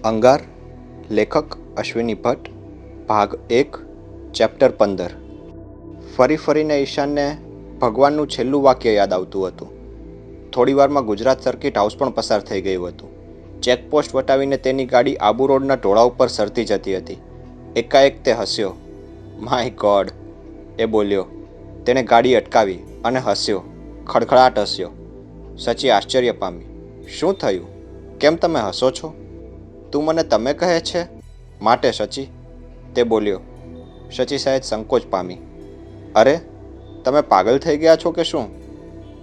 અંગાર, લેખક અશ્વિની ભટ્ટ, ભાગ 1, ચેપ્ટર 15. ફરી ફરીને ઈશાનને ભગવાનનું છેલ્લું વાક્ય યાદ આવતું હતું. થોડીવારમાં ગુજરાત સર્કિટ હાઉસ પણ પસાર થઈ ગયું હતું. ચેકપોસ્ટ વટાવીને તેની ગાડી આબુ રોડના ટોળા ઉપર સરતી જતી હતી. એકાએક તે હસ્યો. માય ગોડ, એ બોલ્યો. તેણે ગાડી અટકાવી અને હસ્યો, ખડખડાટ હસ્યો. સચી આશ્ચર્ય પામી. શું થયું? કેમ તમે હસો છો? તું મને તમે કહે છે? માટે સચી, તે બોલ્યો. સચી સહેજ સંકોચ પામી. અરે, તમે પાગલ થઈ ગયા છો કે શું?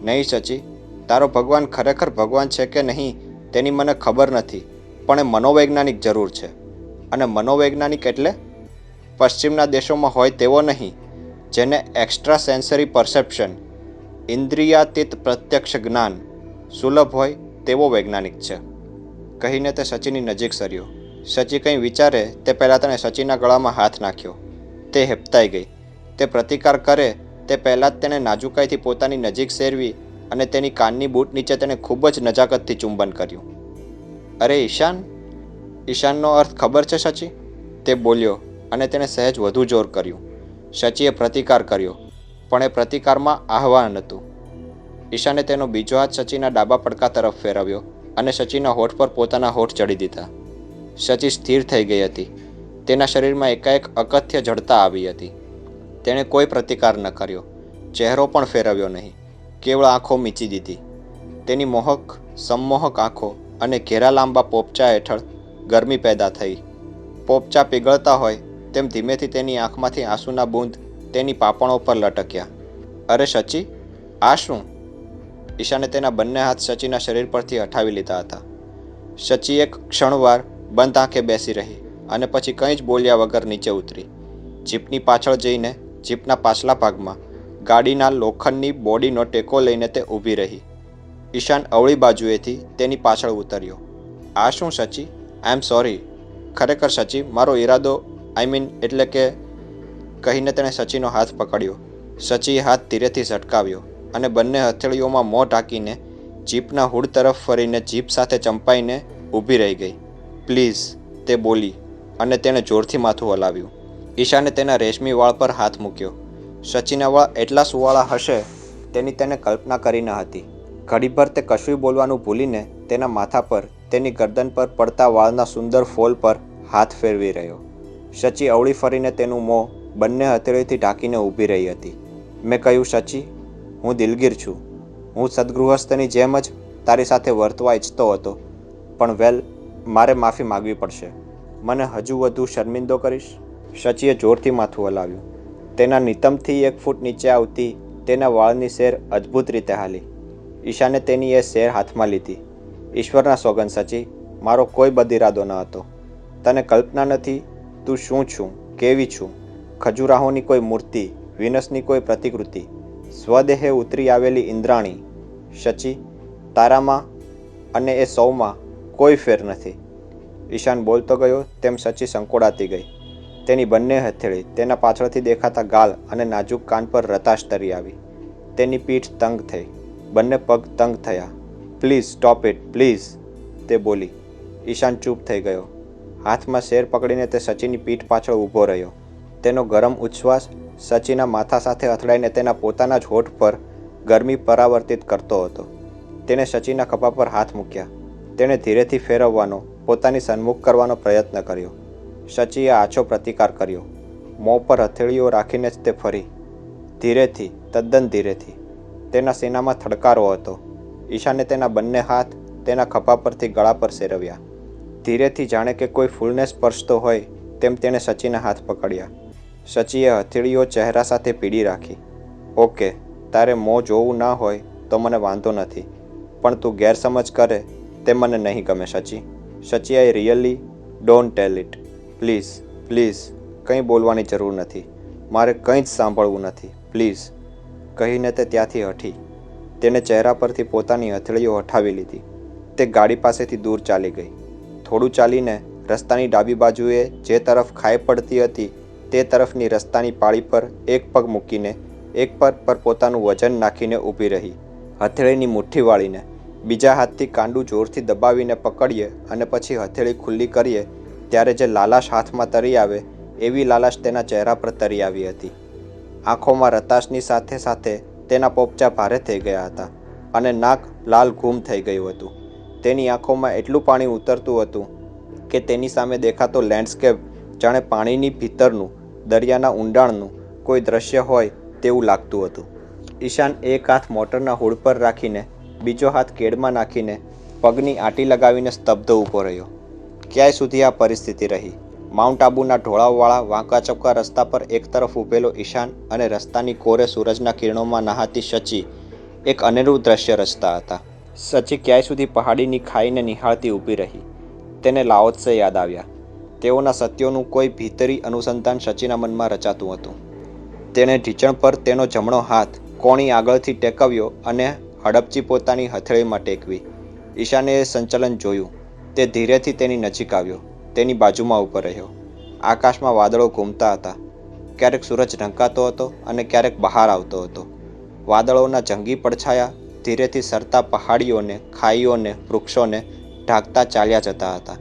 નહીં સચી, તારો ભગવાન ખરેખર ભગવાન છે કે નહીં તેની મને ખબર નથી, પણ એ મનોવૈજ્ઞાનિક જરૂર છે. અને મનોવૈજ્ઞાનિક એટલે પશ્ચિમના દેશોમાં હોય તેવો નહીં, જેને એક્સ્ટ્રા સેન્સરી પરસેપ્શન, ઇન્દ્રિયાતીત પ્રત્યક્ષ જ્ઞાન સુલભ હોય તેવો વૈજ્ઞાનિક છે. કહીને તે સચીની નજીક સર્યો. સચી કંઈ વિચારે તે પહેલાં તેણે સચીના ગળામાં હાથ નાખ્યો. તે હેપતાઈ ગઈ. તે પ્રતિકાર કરે તે પહેલાં જ તેણે નાજુકાઈથી પોતાની નજીક સેરવી અને તેની કાનની બૂટ નીચે તેણે ખૂબ જ નજાકતથી ચુંબન કર્યું. અરે ઈશાન, ઈશાનનો અર્થ ખબર છે સચી? તે બોલ્યો અને તેણે સહેજ વધુ જોર કર્યું. સચીએ પ્રતિકાર કર્યો, પણ એ પ્રતિકારમાં આહ્વાન હતું. ઈશાને તેનો બીજો હાથ સચીના ડાબા પડકા તરફ ફેરવ્યો અને સચીના હોઠ પર પોતાના હોઠ ચડી દીધા. સચી સ્થિર થઈ ગઈ હતી. તેના શરીરમાં એકાએક અકથ્ય જડતા આવી હતી. તેણે કોઈ પ્રતિકાર ન કર્યો, ચહેરો પણ ફેરવ્યો નહીં, કેવળ આંખો મીચી દીધી. તેની મોહક સંમોહક આંખો અને ઘેરા લાંબા પોપચા હેઠળ ગરમી પેદા થઈ. પોપચા પીગળતા હોય તેમ ધીમેથી તેની આંખમાંથી આંસુના બૂંદ તેની પાપણો પર લટક્યા. અરે સચી, આ શું? ઈશાને તેના બંને હાથ સચીના શરીર પરથી હટાવી લીધા હતા. સચી એક ક્ષણવાર બંધ આંખે બેસી રહી અને પછી કંઈ જ બોલ્યા વગર નીચે ઉતરી. જીપની પાછળ જઈને જીપના પાછલા ભાગમાં ગાડીના લોખંડની બોડીનો ટેકો લઈને તે ઊભી રહી. ઈશાન અવળી બાજુએથી તેની પાછળ ઉતર્યો. આ શું સચી? આઈ એમ સોરી. ખરેખર સચી, મારો ઈરાદો એટલે કે કહીને તેણે સચીનો હાથ પકડ્યો. સચીએ હાથ ધીરેથી ઝટકાવ્યો અને બંને હથેળીઓમાં મોં ઢાંકીને જીપના હુડ તરફ ફરીને જીપ સાથે ચંપાઈને ઊભી રહી ગઈ. પ્લીઝ, તે બોલી અને તેણે જોરથી માથું હલાવ્યું. ઈશાને તેના રેશમી વાળ પર હાથ મૂક્યો. સચીના વાળ એટલા સુવાળા હશે તેની તેને કલ્પના કરી ન હતી. ઘડીભર તે કશુંય બોલવાનું ભૂલીને તેના માથા પર તેની ગરદન પર પડતા વાળના સુંદર ફોલ પર હાથ ફેરવી રહ્યો. સચી અવળી ફરીને તેનું મોં બંને હથેળીથી ઢાંકીને ઊભી રહી હતી. મેં કહ્યું, સચી, હું દિલગીર છું. હું સદગૃહસ્થની જેમ જ તારી સાથે વર્તવા ઈચ્છતો હતો, પણ મારે માફી માગવી પડશે. મને હજુ વધુ શર્મિંદો કરીશ? સચીએ જોરથી માથું હલાવ્યું. તેના નિતંબથી 1 ફૂટ નીચે આવતી તેના વાળની સેર અદ્ભુત રીતે હાલી. ઈશાને તેની એ સેર હાથમાં લીધી. ઈશ્વરના સોગંદ સચી, મારો કોઈ બદઇરાદો ન હતો. તને કલ્પના નથી તું શું છું, કેવી છું. ખજૂરાહોની કોઈ મૂર્તિ, વિનસની કોઈ પ્રતિકૃતિ, સ્વદેહે ઉતરી આવેલી ઇન્દ્રાણી. સચી, તારામાં અને એ સૌમાં કોઈ ફેર નથી. ઈશાન બોલતો ગયો તેમ સચી સંકોડાતી ગઈ. તેની બંને હથેળી તેના પાછળથી દેખાતા ગાલ અને નાજુક કાન પર રતાશ તરી આવી. તેની પીઠ તંગ થઈ, બંને પગ તંગ થયા. પ્લીઝ સ્ટોપ ઇટ, પ્લીઝ, તે બોલી. ઈશાન ચૂપ થઈ ગયો. હાથમાં શેર પકડીને તે સચીની પીઠ પાછળ ઊભો રહ્યો. તેનો ગરમ ઉચ્છ્વાસ સચીના માથા સાથે અથડાઈને તેના પોતાના જ હોઠ પર ગરમી પરાવર્તિત કરતો હતો. તેણે સચીના ખભા પર હાથ મૂક્યા. તેણે ધીરેથી ફેરવવાનો, પોતાની સન્મુખ કરવાનો પ્રયત્ન કર્યો. સચીએ આછો પ્રતિકાર કર્યો. મોં પર હથેળીઓ રાખીને જ તે ફરી. ધીરેથી, તદ્દન ધીરેથી. તેના સીનામાં થડકારો હતો. ઈશાને તેના બંને હાથ તેના ખભા પરથી ગળા પર સેરવ્યા. ધીરેથી, જાણે કે કોઈ ફૂલને સ્પર્શતો હોય તેમ તેણે સચીના હાથ પકડ્યા. સચીએ હથેળીઓ ચહેરા સાથે પીડી રાખી. ઓકે, તારે મોં જોવું ના હોય તો મને વાંધો નથી, પણ તું ગેરસમજ કરે તે મને નહીં ગમે Sachi. Sachi, I really don't tell it. Please, please, કંઈ બોલવાની જરૂર નથી. મારે કંઈ જ સાંભળવું નથી, પ્લીઝ, કહીને તે ત્યાંથી હઠી. તેણે ચહેરા પરથી પોતાની હથેળીઓ હટાવી લીધી. તે ગાડી પાસેથી દૂર ચાલી ગઈ. થોડું ચાલીને રસ્તાની ડાબી બાજુએ જે તરફ ખાઈ પડતી હતી તે તરફની રસ્તાની પાળી પર એક પગ મૂકીને એક પગ પર પોતાનું વજન નાખીને ઊભી રહી. હથેળીની મુઠ્ઠી વાળીને બીજા હાથથી કાંડું જોરથી દબાવીને પકડીએ અને પછી હથેળી ખુલ્લી કરીએ ત્યારે જે લાલાશ હાથમાં તરી આવે એવી લાલાશ તેના ચહેરા પર તરી આવી હતી. આંખોમાં રતાશની સાથે સાથે તેના પોપચા ભારે થઈ ગયા હતા અને નાક લાલ ઘૂમ થઈ ગયું હતું. તેની આંખોમાં એટલું પાણી ઉતરતું હતું કે તેની સામે દેખાતો લેન્ડસ્કેપ જાણે પાણીની ભીતરનું, દરિયાના ઊંડાણનું કોઈ દ્રશ્ય હોય તેવું લાગતું હતું. ઈશાન એક હાથ મોટરના હુડ પર રાખીને બીજો હાથ કેડમાં નાખીને પગની આંટી લગાવીને સ્તબ્ધ ઊભો રહ્યો. ક્યાંય સુધી આ પરિસ્થિતિ રહી? માઉન્ટ આબુના ઢોળાવવાળા વાંકા ચક્કા રસ્તા પર એક તરફ ઊભેલો ઈશાન અને રસ્તાની કોરે સૂરજના કિરણોમાં નહાતી શચી એક અનેરું દ્રશ્ય રચતા હતા. શચી ક્યાંય સુધી પહાડીની ખાઈને નિહાળતી ઊભી રહી. તેને લાઓત્સે યાદ આવ્યા. તેઓના સત્યોનું કોઈ ભીતરી અનુસંધાન શચીના મનમાં રચાતું હતું. તેણે ઢીંચણ પર તેનો જમણો હાથ કોણી આગળથી ટેકવ્યો અને હડપચી પોતાની હથેળીમાં ટેકવી. ઈશાને એ સંચલન જોયું. તે ધીરેથી તેની નજીક આવ્યો. તેની બાજુમાં ઊભો રહ્યો. આકાશમાં વાદળો ઘૂમતા હતા. ક્યારેક સૂરજ ઢંકાતો હતો અને ક્યારેક બહાર આવતો હતો. વાદળોના જંગી પડછાયા ધીરેથી સરતા પહાડીઓને, ખાઈઓને, વૃક્ષોને ઢાંકતા ચાલ્યા જતા હતા.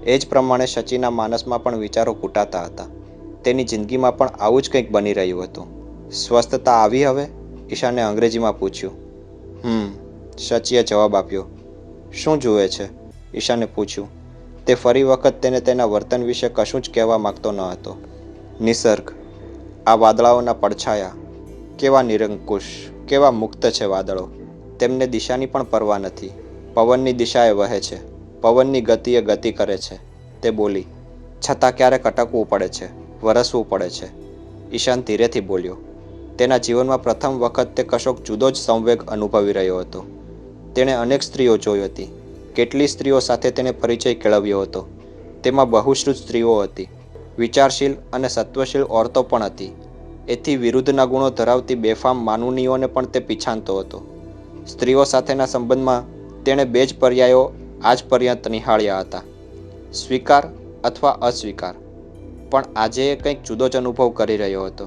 એ જ પ્રમાણે શચીના માનસમાં પણ વિચારો કૂટાતા હતા. તેની જિંદગીમાં પણ આવું જ કંઈક બની રહ્યું હતું. સ્વસ્થતા આવી હવે? ઈશાને અંગ્રેજીમાં પૂછ્યું. શચીએ જવાબ આપ્યો. શું જુએ છે? ઈશાને પૂછ્યું. તે ફરી વખત તેને તેના વર્તન વિશે કશું જ કહેવા માગતો ન હતો. નિસર્ગ, આ વાદળાઓના પડછાયા, કેવા નિરંકુશ, કેવા મુક્ત છે વાદળો. તેમને દિશાની પણ પરવા નથી. પવનની દિશાએ વહે છે, પવનની ગતિએ ગતિ કરે છે. તે બોલી. છતાં ક્યારેક અટકવું પડે છે, વરસવું પડે છે. ઈશાન ધીરેથી બોલ્યો. તેના જીવનમાં પ્રથમ વખત તે કશોક જુદો જ સંવેગ અનુભવી રહ્યો હતો. તેણે અનેક સ્ત્રીઓ જોઈ હતી. કેટલી સ્ત્રીઓ સાથે તેને પરિચય કેળવ્યો હતો. તેમાં બહુશ્રુત સ્ત્રીઓ હતી. વિચારશીલ અને સત્વશીલ ઓરતો પણ હતી. એથી વિરુદ્ધના ગુણો ધરાવતી બેફામ માનુનીઓને પણ તે પીછાનતો હતો. સ્ત્રીઓ સાથેના સંબંધમાં તેણે બે જ પર્યાયો આજ પર્યંત નિહાળ્યા હતા, સ્વીકાર અથવા અસ્વીકાર. પણ આજે એ કંઈક જુદો જ અનુભવ કરી રહ્યો હતો.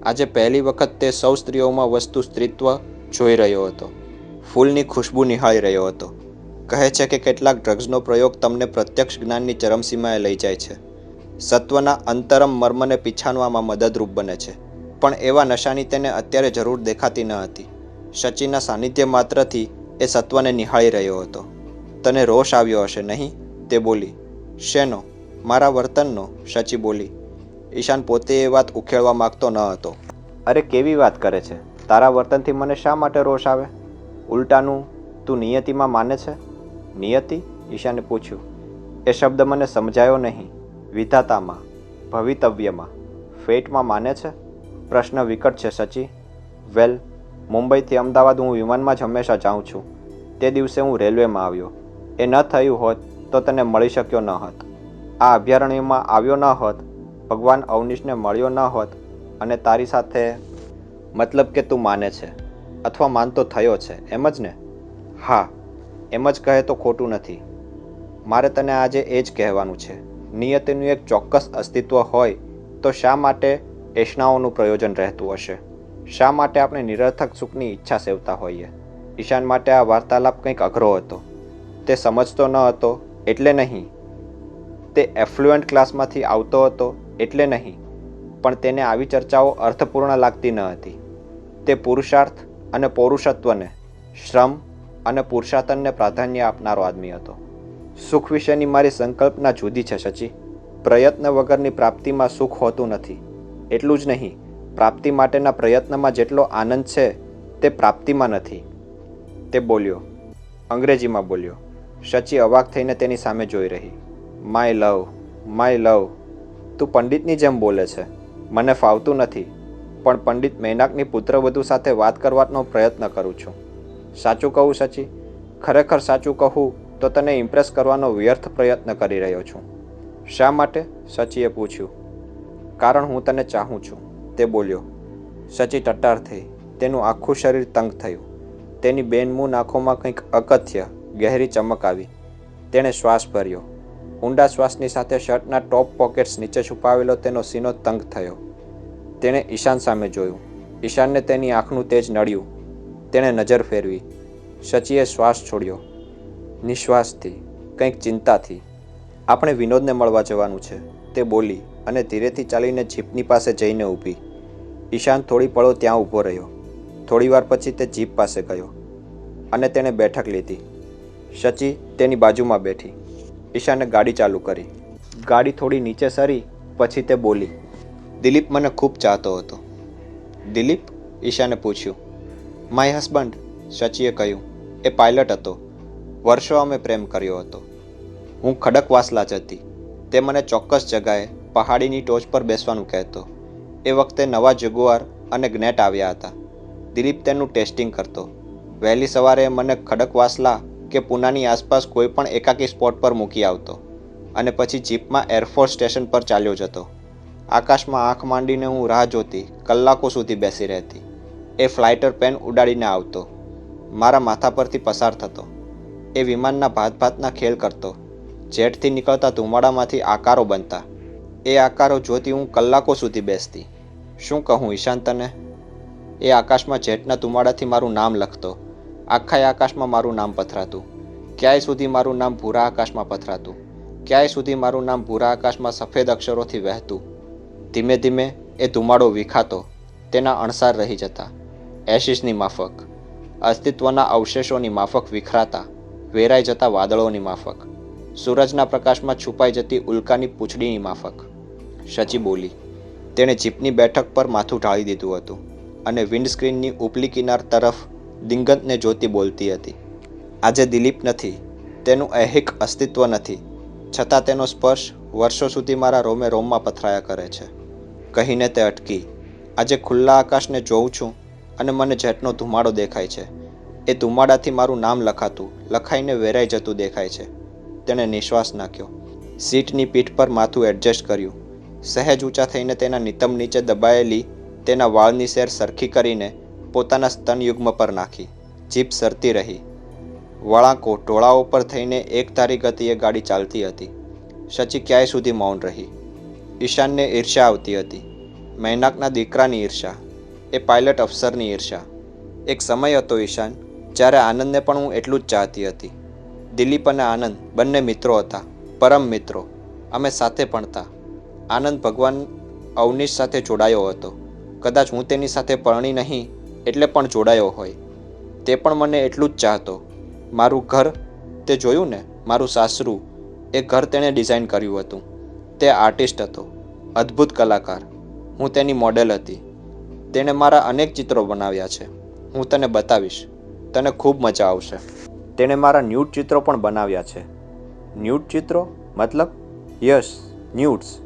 આજે પહેલી વખત તે સૌ સ્ત્રીઓમાં વસ્તુ સ્ત્રીત્વ જોઈ રહ્યો હતો. ફૂલની ખુશ્બુ નિહાળી રહ્યો હતો. કહે છે કે કેટલાક ડ્રગ્સનો પ્રયોગ તમને પ્રત્યક્ષ જ્ઞાનની ચરમસીમાએ લઈ જાય છે, સત્વના અંતરમ મર્મને પીછાણવામાં મદદરૂપ બને છે. પણ એવા નશાની તેને અત્યારે જરૂર દેખાતી ન હતી. શચીના સાનિધ્ય માત્રથી એ સત્વને નિહાળી રહ્યો હતો. તને રોષ આવ્યો હશે નહીં? તે બોલી. શેનો? મારા વર્તનનો, શચી બોલી. ઈશાન પોતે એ વાત ઉખેડવા માગતો ન હતો. અરે કેવી વાત કરે છે? તારા વર્તનથી મને શા માટે રોષ આવે? ઉલટાનું તું નિયતિમાં માને છે? નિયતિ? ઈશાને પૂછ્યું. એ શબ્દ મને સમજાયો નહીં. વિધાતામાં, ભવિતવ્યમાં, ફેટમાં માને છે? પ્રશ્ન વિકટ છે શચી. વેલ, મુંબઈથી અમદાવાદ હું વિમાનમાં જ હંમેશા જાઉં છું. તે દિવસે હું રેલવેમાં આવ્યો. એ ન થયું હોત તો તને મળી શક્યો ન હોત. આ અભયારણ્યમાં આવ્યો ન હોત, ભગવાન અવનીશને મળ્યો ન હોત અને તારી સાથે. મતલબ કે તું માને છે અથવા માનતો થયો છે, એમ જ ને? હા, એમ જ કહે તો ખોટું નથી. મારે તને આજે એ જ કહેવાનું છે. નિયતિનું એક ચોક્કસ અસ્તિત્વ હોય તો શા માટે એષણાઓનું પ્રયોજન રહેતું હશે? શા માટે આપણે નિરર્થક સુખની ઈચ્છા સેવતા હોઈએ? ઈશાન માટે આ વાર્તાલાપ કંઈક અઘરો હતો. તે સમજતો ન હતો એટલે નહીં, તે એફ્લુએન્ટ ક્લાસમાંથી આવતો હતો એટલે નહીં, પણ તેને આવી ચર્ચાઓ અર્થપૂર્ણ લાગતી ન હતી. તે પુરુષાર્થ અને પૌરુષત્વને, શ્રમ અને પુરુષાર્થનને પ્રાધાન્ય આપનારો આદમી હતો. સુખ વિશેની મારી સંકલ્પના જુદી છે શચી. પ્રયત્ન વગરની પ્રાપ્તિમાં સુખ હોતું નથી. એટલું જ નહીં, પ્રાપ્તિ માટેના પ્રયત્નમાં જેટલો આનંદ છે તે પ્રાપ્તિમાં નથી. તે બોલ્યો. અંગ્રેજીમાં બોલ્યો. શચી અવાક થઈને તેની સામે જોઈ રહી. માય લવ, માય લવ, તું પંડિતની જેમ બોલે છે. મને ફાવતું નથી, પણ પંડિત મૈનાકની પુત્રવધુ સાથે વાત કરવાનો પ્રયત્ન કરું છું. સાચું કહું શચી? ખરેખર સાચું કહું તો તને ઇમ્પ્રેસ કરવાનો વ્યર્થ પ્રયત્ન કરી રહ્યો છું. શા માટે? શચીએ પૂછ્યું. કારણ હું તને ચાહું છું, તે બોલ્યો. શચી ટટ્ટાર થઈ. તેનું આખું શરીર તંગ થયું. તેની બેનમૂન આંખોમાં કંઈક અકથ્ય, ગહેરી ચમક આવી. તેણે શ્વાસ ભર્યો. ઊંડા શ્વાસની સાથે શર્ટના ટોપ પોકેટ્સ નીચે છુપાવેલો તેનો સીનો તંગ થયો. તેણે ઈશાન સામે જોયું. ઈશાનને તેની આંખનું તેજ નડ્યું. તેણે નજર ફેરવી. શચીએ શ્વાસ છોડ્યો, નિશ્વાસથી, કંઈક ચિંતાથી. આપણે વિનોદને મળવા જવાનું છે, તે બોલી અને ધીરેથી ચાલીને જીપની પાસે જઈને ઊભી. ઈશાન થોડી પળો ત્યાં ઊભો રહ્યો. થોડીવાર પછી તે જીપ પાસે ગયો અને તેણે બેઠક લીધી. શચી તેની બાજુમાં બેઠી. ઈશાને ગાડી ચાલુ કરી. ગાડી થોડી નીચે સરી પછી તે બોલી, દિલીપ મને ખૂબ ચાહતો હતો. દિલીપ? ઈશાને પૂછ્યું. માય હસબન્ડ, શચીએ કહ્યું. એ પાયલટ હતો. વર્ષો અમે પ્રેમ કર્યો હતો. હું ખડકવાસલા જ હતી. તે મને ચોક્કસ જગાએ પહાડીની ટોચ પર બેસવાનું કહેતો. એ વખતે નવા જગુઆર અને જ્ઞેટ આવ્યા હતા. દિલીપ તેનું ટેસ્ટિંગ કરતો. વહેલી સવારે મને ખડકવાસલા કે પૂનાની આસપાસ કોઈ પણ એકાકી સ્પોટ પર મૂકી આવતો અને પછી જીપમાં એરફોર્સ સ્ટેશન પર ચાલ્યો જતો. આકાશમાં આંખ માંડીને હું રાહ જોતી, કલાકો સુધી બેસી રહેતી. એ ફ્લાઇટર પેન ઉડાડીને આવતો, મારા માથા પરથી પસાર થતો. એ વિમાનના ભાતભાતના ખેલ કરતો. જેટથી નીકળતા ધુમાડામાંથી આકારો બનતા. એ આકારો જોતી હું કલાકો સુધી બેસતી. શું કહું ઈશાન તને? એ આકાશમાં જેટના ધુમાડાથી મારું નામ લખતો. આખા આકાશમાં મારું નામ પથરાતું. ક્યાંય સુધી મારું નામ ભૂરા આકાશમાં પથરાતું. ક્યાંય સુધી મારું નામ ભૂરા આકાશમાં સફેદ અક્ષરોથી વહેતું. ધીમે ધીમે એ ધુમાડો વિખાતો, તેના અણસાર રહી જતા. એશિસની માફક, અસ્તિત્વના અવશેષોની માફક વિખરાતા, વેરાઈ જતા વાદળોની માફક, સૂરજના પ્રકાશમાં છુપાઈ જતી ઉલ્કાની પૂંછડીની માફક. શચી બોલી. તેણે જીપની બેઠક પર માથું ઢાળી દીધું હતું અને વિન્ડસ્ક્રીનની ઉપલી કિનાર તરફ દિંગતને જોતી બોલતી હતી. આજે દિલીપ નથી, તેનું ઐહિક અસ્તિત્વ નથી, છતાં તેનો સ્પર્શ વર્ષો સુધી મારા રોમે રોમમાં પથરાયા કરે છે. કહીને તે અટકી. આજે ખુલ્લા આકાશને જોઉં છું અને મને જેટનો ધુમાડો દેખાય છે. એ ધુમાડાથી મારું નામ લખાતું, લખાઈને વેરાઈ જતું દેખાય છે. તેણે નિશ્વાસ નાખ્યો. સીટની પીઠ પર માથું એડજસ્ટ કર્યું. સહેજ ઊંચા થઈને તેના નિતંબ નીચે દબાયેલી તેના વાળની સેર સરખી કરીને પોતાના સ્તનયુગ્મ પર નાખી. જીપ સરતી રહી. વળાંકો ટોળાઓ પર થઈને એકધારી ગતિએ ગાડી ચાલતી હતી. શચી ક્યાંય સુધી મૌન રહી. ઈશાનને ઈર્ષ્યા આવતી હતી. મૈનાકના દીકરાની ઈર્ષ્યા, એ પાયલટ અફસરની ઈર્ષ્યા. એક સમય હતો ઈશાન, જ્યારે આનંદને પણ હું એટલું જ ચાહતી હતી. દિલીપ અને આનંદ બંને મિત્રો હતા, પરમ મિત્રો. અમે સાથે ભણતા. આનંદ ભગવાન અવનીશ સાથે જોડાયો હતો. કદાચ હું તેની સાથે પરણી નહીં એટલે પણ જોડાયો હોય. તે પણ મને એટલું જ ચાહતો. મારું ઘર, તે જોયું ને, મારું સાસરું, એ ઘર તેણે ડિઝાઇન કર્યું હતું. તે આર્ટિસ્ટ હતો, અદ્ભુત કલાકાર. હું તેની મોડેલ હતી. તેણે મારા અનેક ચિત્રો બનાવ્યા છે. હું તને બતાવીશ, તને ખૂબ મજા આવશે. તેણે મારા ન્યૂડ ચિત્રો પણ બનાવ્યા છે. ન્યૂડ ચિત્રો? મતલબ? યસ, ન્યૂડ્સ.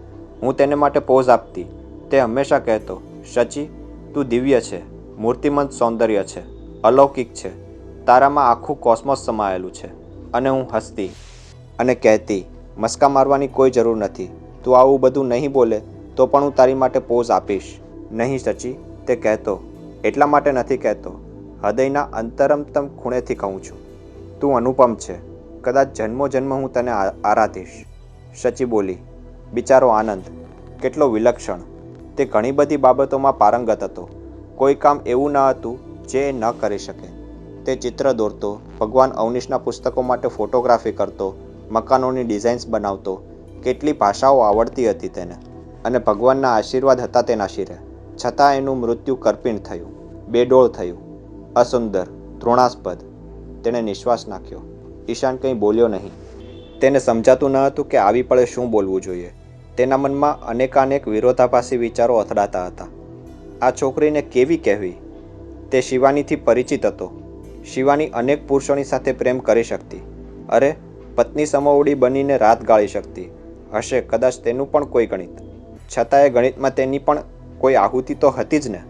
હું તેને માટે પોઝ આપતી. તે હંમેશા કહેતો, શચી, તું દિવ્ય છે, મૂર્તિમંત સૌંદર્ય છે, અલૌકિક છે, તારામાં આખું કોસ્મોસ સમાયેલું છે. અને હું હસતી અને કહેતી, મસ્કા મારવાની કોઈ જરૂર નથી. તું આવું બધું નહીં બોલે તો પણ હું તારી માટે પોઝ આપીશ. નહીં શચી, તે કહેતો. એટલા માટે નથી કહેતો, હૃદયના અંતરમતમ ખૂણેથી કહું છું. તું અનુપમ છે. કદાચ જન્મો જન્મ હું તને આરાધીશ. શચી બોલી. બિચારો આનંદ, કેટલો વિલક્ષણ. તે ઘણી બધી બાબતોમાં પારંગત હતો. કોઈ કામ એવું ન હતું જે એ ન કરી શકે. તે ચિત્ર દોરતો, ભગવાન અવનીશના પુસ્તકો માટે ફોટોગ્રાફી કરતો, મકાનોની ડિઝાઇન્સ બનાવતો. કેટલી ભાષાઓ આવડતી હતી તેને, અને ભગવાનના આશીર્વાદ હતા તેના શિરે. છતાં એનું મૃત્યુ કરપીણ થયું, બેડોળ થયું, અસુંદર, તૃણાસ્પદ. તેણે નિશ્વાસ નાખ્યો. ઈશાન કંઈ બોલ્યો નહીં. તેને સમજાતું ન હતું કે આવી પળે શું બોલવું જોઈએ. તેના મનમાં અનેકાનેક વિરોધાભાસી વિચારો અથડાતા હતા. આ છોકરીને કેવી કહેવી? તે શિવાનીથી પરિચિત હતો. શિવાની અનેક પુરુષોની સાથે પ્રેમ કરી શકતી. અરે, પત્ની સમોવડી બનીને રાત ગાળી શકતી. હશે કદાચ તેનું પણ કોઈ ગણિત. છતાં એ ગણિતમાં તેની પણ કોઈ આહુતિ તો હતી જ ને.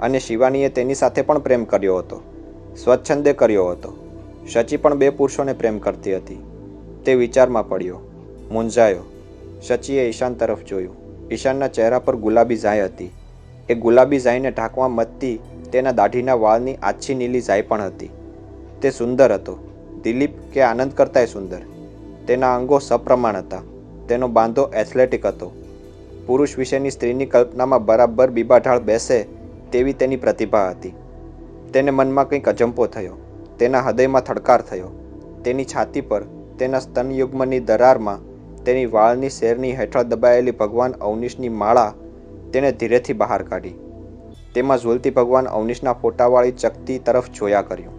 અને શિવાનીએ તેની સાથે પણ પ્રેમ કર્યો હતો, સ્વચ્છંદે કર્યો હતો. શચી પણ બે પુરુષોને પ્રેમ કરતી હતી. તે વિચારમાં પડ્યો, મૂંઝાયો. શચીએ ઈશાન તરફ જોયું. ઈશાનના ચહેરા પર ગુલાબી ઝાય હતી. એ ગુલાબી ઝાયને ઢાંકવા મથતી તેના દાઢીના વાળની આછી નીલી ઝાય પણ હતી. તે સુંદર હતો, દિલીપ કે આનંદ કરતાંય સુંદર. તેના અંગો સપ્રમાણ હતા. તેનો બાંધો એથ્લેટિક હતો. પુરુષ વિશેની સ્ત્રીની કલ્પનામાં બરાબર બીબાઢાળ બેસે તેવી તેની પ્રતિભા હતી. તેને મનમાં કંઈક અજંપો થયો. તેના હૃદયમાં થડકાર થયો. તેની છાતી પર, તેના સ્તનયુગ્મની દરારમાં, તેની વાળની શેરની હેઠળ દબાયેલી ભગવાન અવનીશની માળા તેણે ધીરેથી બહાર કાઢી. તેમાં ઝૂલતી ભગવાન અવનીશના ફોટાવાળી ચકતી તરફ જોયા કર્યું.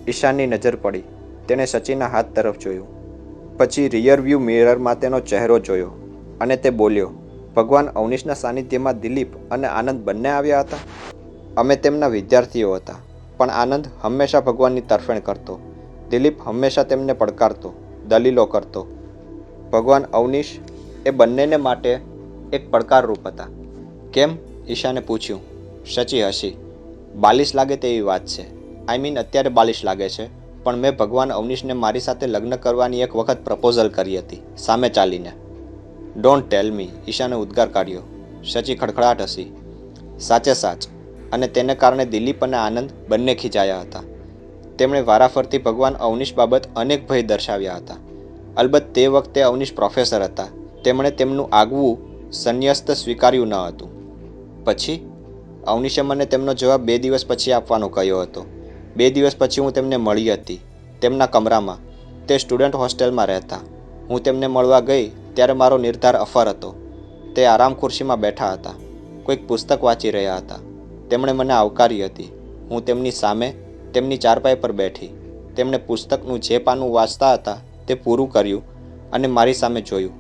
ઈશાનની નજર પડી. તેણે સચીના હાથ તરફ જોયું. પછી રિયર વ્યૂ મિરરમાં તેનો ચહેરો જોયો અને તે બોલ્યો, ભગવાન અવનીશના સાનિધ્યમાં દિલીપ અને આનંદ બંને આવ્યા હતા. અમે તેમના વિદ્યાર્થીઓ હતા, પણ આનંદ હંમેશા ભગવાનની તરફેણ કરતો. દિલીપ હંમેશા તેમને પડકારતો, દલીલો કરતો. ભગવાન અવનીશ એ બંનેને માટે એક પડકારરૂપ હતા. કેમ? ઈશાને પૂછ્યું. શચી હસી. બાલિશ લાગે તેવી વાત છે. આઈ મીન અત્યારે બાલિશ લાગે છે, પણ મેં ભગવાન અવનીશને મારી સાથે લગ્ન કરવાની એક વખત પ્રપોઝલ કરી હતી, સામે ચાલીને. ડોન્ટ ટેલ મી. ઈશાને ઉદ્ગાર કાઢ્યો. શચી ખડખડાટ હસી. સાચે સાચ. અને તેને કારણે દિલીપ અને આનંદ બંને ખીજાયા હતા. તેમણે વારાફરતી ભગવાન અવનીશ બાબત અનેક ભય દર્શાવ્યા હતા. અલબત્ત તે વખતે અવનીશ પ્રોફેસર હતા. તેમણે તેમનું આગવું સંન્યસ્ત સ્વીકાર્યું ન હતું. પછી અવનીશે મને તેમનો જવાબ 2 દિવસ પછી આપવાનો કહ્યો હતો. 2 દિવસ પછી હું તેમને મળી હતી, તેમના કમરામાં. તે સ્ટુડન્ટ હોસ્ટેલમાં રહેતા. હું તેમને મળવા ગઈ ત્યારે મારો નિર્ધાર અફર હતો. તે આરામ ખુરશીમાં બેઠા હતા, કોઈક પુસ્તક વાંચી રહ્યા હતા. તેમણે મને આવકારી હતી. હું તેમની સામે તેમની ચારપાઈ પર બેઠી. તેમણે પુસ્તકનું જે પાનું વાંચતા હતા તે પૂરું કર્યું અને મારી સામે જોયું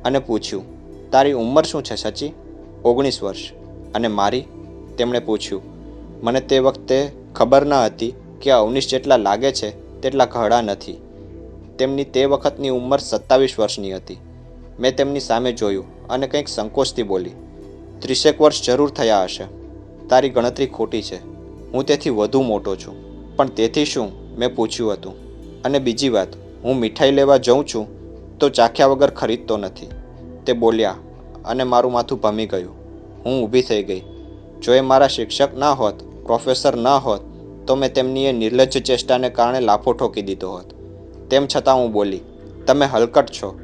અને પૂછ્યું, તારી ઉંમર શું છે સચી? 19 વર્ષ. અને મારી? તેમણે પૂછ્યું. મને તે વખતે ખબર ન હતી કે અવનીશ જેટલા લાગે છે તેટલા ઘરડા નથી. તેમની તે વખતની ઉંમર 27 વર્ષની હતી. મેં તેમની સામે જોયું અને કંઈક સંકોચથી બોલી, 30 વર્ષ જરૂર થયા હશે. તારી ગણતરી ખોટી છે. હું તેથી વધુ મોટો છું. પણ તેથી શું? મેં પૂછ્યું હતું. અને બીજી વાત, હું મીઠાઈ લેવા જઉં છું તો ચાખ્યા વગર ખરીદતો નથી. તે બોલ્યા અને મારું માથું ભમી ગયું. હું ઊભી થઈ ગઈ. જો એ મારા શિક્ષક ના હોત, પ્રોફેસર ન હોત, તો મેં તેમની એ નિર્લજ્જ ચેષ્ટાને કારણે લાફો ઠોકી દીધો હોત. તેમ છતાં હું બોલી, તમે હલકટ છો.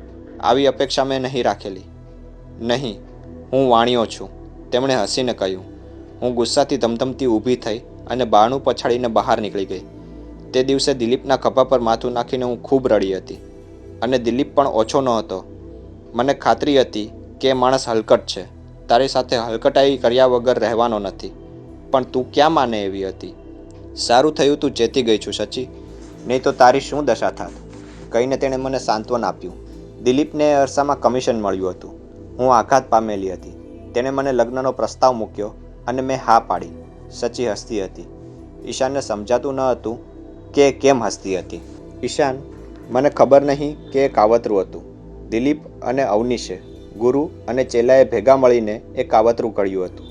આવી અપેક્ષા મેં નહીં રાખેલી. નહીં, હું વાણિયો છું, તેમણે હસીને કહ્યું. હું ગુસ્સાથી ધમધમતી ઊભી થઈ અને બારણું પછાડીને બહાર નીકળી ગઈ. તે દિવસે દિલીપના ખભા પર માથું નાખીને હું ખૂબ રડી હતી. અને દિલીપ પણ ઓછો ન હતો. મને ખાતરી હતી કે એ માણસ હલકટ છે. તારી સાથે હલકટાઈ કર્યા વગર રહેવાનો નથી. પણ તું ક્યાં માને એવી હતી? સારું થયું તું ચેતી ગઈ છું સચી, નહીં તો તારી શું દશા થાત. કહીને તેણે મને સાંત્વન આપ્યું. દિલીપને એ અરસામાં કમિશન મળ્યું હતું. હું આઘાત પામેલી હતી. તેણે મને લગ્નનો પ્રસ્તાવ મૂક્યો અને મેં હા પાડી. સચી હસતી હતી. ઈશાનને સમજાતું ન હતું કે એ કેમ હસતી હતી. ઈશાન, મને ખબર નહીં કે એ કાવતરું હતું. દિલીપ અને અવનીશે, ગુરુ અને ચેલાએ ભેગા મળીને એ કાવતરું કર્યું હતું.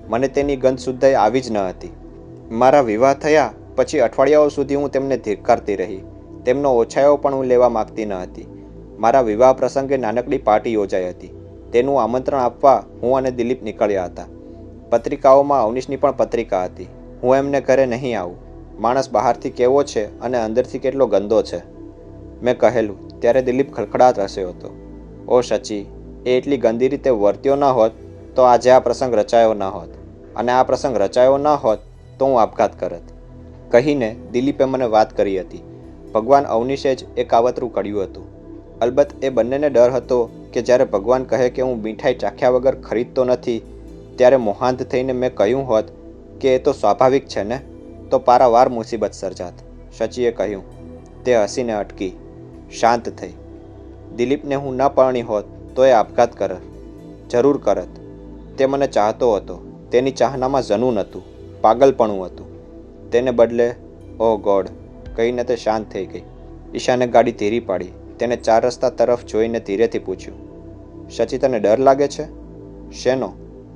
મને તેની ગંધ સુદ્ધાઈ આવી જ ન હતી. મારા વિવાહ થયા પછી અઠવાડિયાઓ સુધી હું તેમને ધિક્કારતી રહી. તેમનો ઓછાયો પણ હું લેવા માગતી ન હતી. મારા વિવાહ પ્રસંગે નાનકડી પાર્ટી યોજાઈ હતી. તેનું આમંત્રણ આપવા હું અને દિલીપ નીકળ્યા હતા. પત્રિકાઓમાં અવનીશની પણ પત્રિકા હતી. હું એમને ઘરે નહીં આવું. માણસ બહારથી કેવો છે અને અંદરથી કેટલો ગંદો છે. મેં કહેલું ત્યારે દિલીપ ખડખડાટ હસ્યો હતો. ઓ સચી, એ એટલી ગંદી રીતે વર્ત્યો ન હોત તો આજે આ પ્રસંગ રચાયો ન હોત. અને આ પ્રસંગ રચાયો ન હોત તો હું આપઘાત કરત. કહીને દિલીપે મને વાત કરી હતી. ભગવાન અવનીશે જ એ કાવતરું કર્યું હતું. અલબત્ત એ બંનેને ડર હતો કે જ્યારે ભગવાન કહે કે હું મીઠાઈ ચાખ્યા વગર ખરીદતો નથી, ત્યારે મોહાંત થઈને મેં કહ્યું હોત કે એ તો સ્વાભાવિક છે ને, તો પારાવાર મુસીબત સર્જાત. શચીએ કહ્યું. તે હસીને અટકી, શાંત થઈ. દિલીપને હું ન પરણી હોત તો એ આપઘાત કરત, જરૂર કરત. તે મને ચાહતો હતો. તેની ચાહનામાં જનૂન હતું, પાગલપણું હતું. તેને બદલે ઓ ગોડ કહીને તે શાંત થઈ ગઈ. ઈશાને ગાડી ધીરી પાડી. તેને 4 રસ્તા તરફ જોઈને ધીરેથી પૂછ્યું, શચી, તને ડર લાગે છે? શેનો?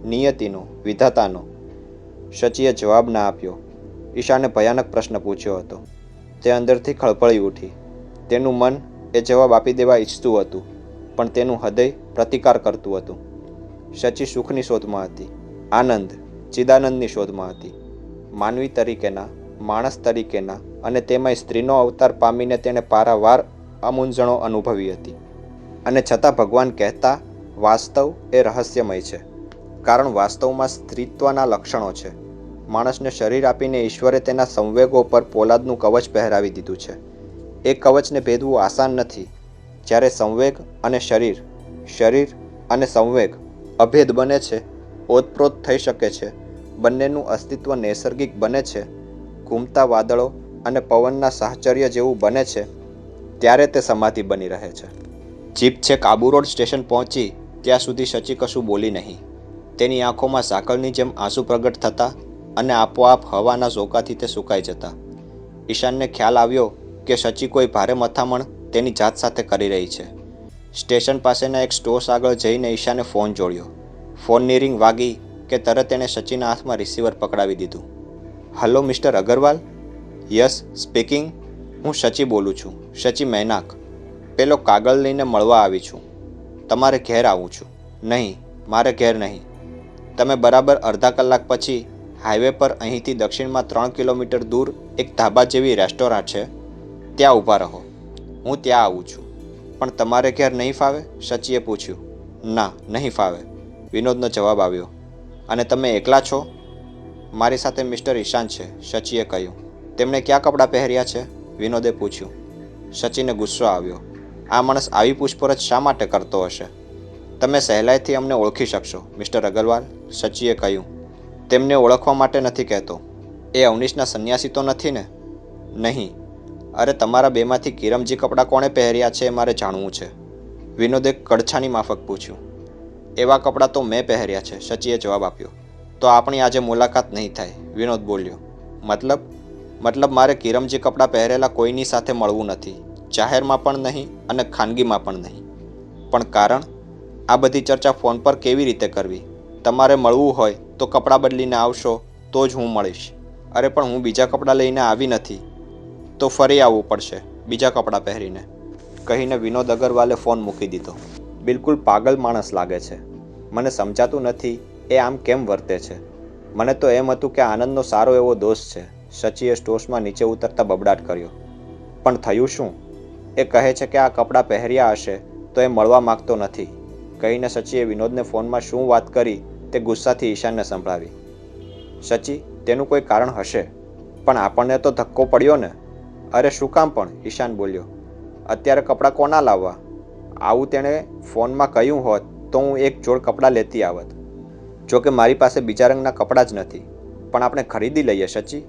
નિયતિનો, વિધાતાનો. શચીએ જવાબ ના આપ્યો. ઈશાને ભયાનક પ્રશ્ન પૂછ્યો હતો. તે અંદરથી ખળભળી ઉઠી. તેનું મન એ જવાબ આપી દેવા ઈચ્છતું હતું, પણ તેનું હૃદય પ્રતિકાર કરતું હતું. શચી સુખની શોધમાં હતી, આનંદ, ચિદાનંદની શોધમાં હતી. માનવી તરીકેના, માણસ તરીકેના અને તેમાંય સ્ત્રીનો અવતાર પામીને તેણે પારાવાર અમૂંઝણો અનુભવી હતી. અને છતાં ભગવાન કહેતા વાસ્તવ એ રહસ્યમય છે, કારણ વાસ્તવમાં સ્ત્રીત્વના લક્ષણો છે. માણસને શરીર આપીને ઈશ્વરે તેના સંવેગો પર પોલાદનું કવચ પહેરાવી દીધું છે. એ કવચને ભેદવું આસાન નથી. જ્યારે સંવેગ અને શરીર, શરીર અને સંવેગ અભેદ બને છે, ઓતપ્રોત થઈ શકે છે, બંનેનું અસ્તિત્વ નૈસર્ગિક બને છે, ઘૂમતા વાદળો અને પવનના સાહચર્ય જેવું બને છે, ત્યારે તે સમાધિ બની રહે છે. જીપ છેક આબુ રોડ સ્ટેશન પહોંચી ત્યાં સુધી શચી કશું બોલી નહીં. તેની આંખોમાં સાકળની જેમ આંસુ પ્રગટ થતા અને આપોઆપ હવાના ઝોકાથી તે સુકાઈ જતા. ઈશાનને ખ્યાલ આવ્યો કે શચી કોઈ ભારે મથામણ તેની જાત સાથે કરી રહી છે. સ્ટેશન પાસેના એક સ્ટોર્સ આગળ જઈને ઈશાને ફોન જોડ્યો. ફોનની રિંગ વાગી કે તરત તેણે શચીના હાથમાં રિસીવર પકડાવી દીધું. Hello mister Agarwal? Yes speaking. હું શચી બોલું છું, શચી મૈનાક. પેલો કાગળ લઈને મળવા આવી છું. તમારે ઘેર આવું છું. નહીં, મારે ઘેર નહીં. તમે બરાબર અડધા કલાક પછી હાઈવે પર અહીંથી દક્ષિણમાં 3 કિલોમીટર દૂર એક ધાબા જેવી રેસ્ટોરાં છે, ત્યાં ઊભા રહો. હું ત્યાં આવું છું. પણ તમારે ઘેર નહીં ફાવે? શચીએ પૂછ્યું. ના, નહીં ફાવે, વિનોદનો જવાબ આવ્યો. અને તમે એકલા છો? મારી સાથે મિસ્ટર ઈશાન છે, શચીએ કહ્યું. તેમણે કયા કપડાં પહેર્યા છે? વિનોદે પૂછ્યું. શચીને ગુસ્સો આવ્યો. આ માણસ આવી પૂછપરછ શા માટે કરતો હશે? તમે સહેલાઈથી અમને ઓળખી શકશો, મિસ્ટર અગરવાલ, શચીએ કહ્યું. તેમને ઓળખવા માટે નથી કહેતો. એ અવનીશના સંન્યાસી તો નથી ને? નહીં. અરે તમારા બેમાંથી કિરમજી કપડાં કોણે પહેર્યા છે એ મારે જાણવું છે, વિનોદે કડછાની માફક પૂછ્યું. એવા કપડાં તો મેં પહેર્યા છે, શચીએ જવાબ આપ્યો. તો આપણી આજે મુલાકાત નહીં થાય, વિનોદ બોલ્યો. મતલબ મારે કિરમજી કપડાં પહેરેલા કોઈની સાથે મળવું નથી, જાહેરમાં પણ નહીં અને ખાનગીમાં પણ નહીં. પણ કારણ? આ બધી ચર્ચા ફોન પર કેવી રીતે કરવી? તમારે મળવું હોય તો કપડાં બદલીને આવશો તો જ હું મળીશ. અરે પણ હું બીજા કપડાં લઈને આવી નથી. તો ફરી આવવું પડશે બીજા કપડાં પહેરીને, કહીને વિનોદ અગરવાલે ફોન મૂકી દીધો. બિલકુલ પાગલ માણસ લાગે છે. મને સમજાતું નથી એ આમ કેમ વર્તે છે. મને તો એમ હતું કે આનંદનો સારો એવો દોસ્ત છે, શચીએ સ્ટોર્સમાં નીચે ઉતરતા બબડાટ કર્યો. પણ થયું શું? એ કહે છે કે આ કપડાં પહેર્યા હશે તો એ મળવા માગતો નથી, કહીને શચીએ વિનોદને ફોનમાં શું વાત કરી તે ગુસ્સાથી ઈશાનને સંભળાવી. શચી, તેનું કોઈ કારણ હશે, પણ આપણને તો ધક્કો પડ્યો ને. અરે શું કામ પણ? ઈશાન બોલ્યો. અત્યારે કપડાં કોના લાવવા? આવું તેણે ફોનમાં કહ્યું હોત તો હું એક જોડ કપડાં લેતી આવત. જોકે મારી પાસે બીજા રંગના કપડાં જ નથી, પણ આપણે ખરીદી લઈએ શચી,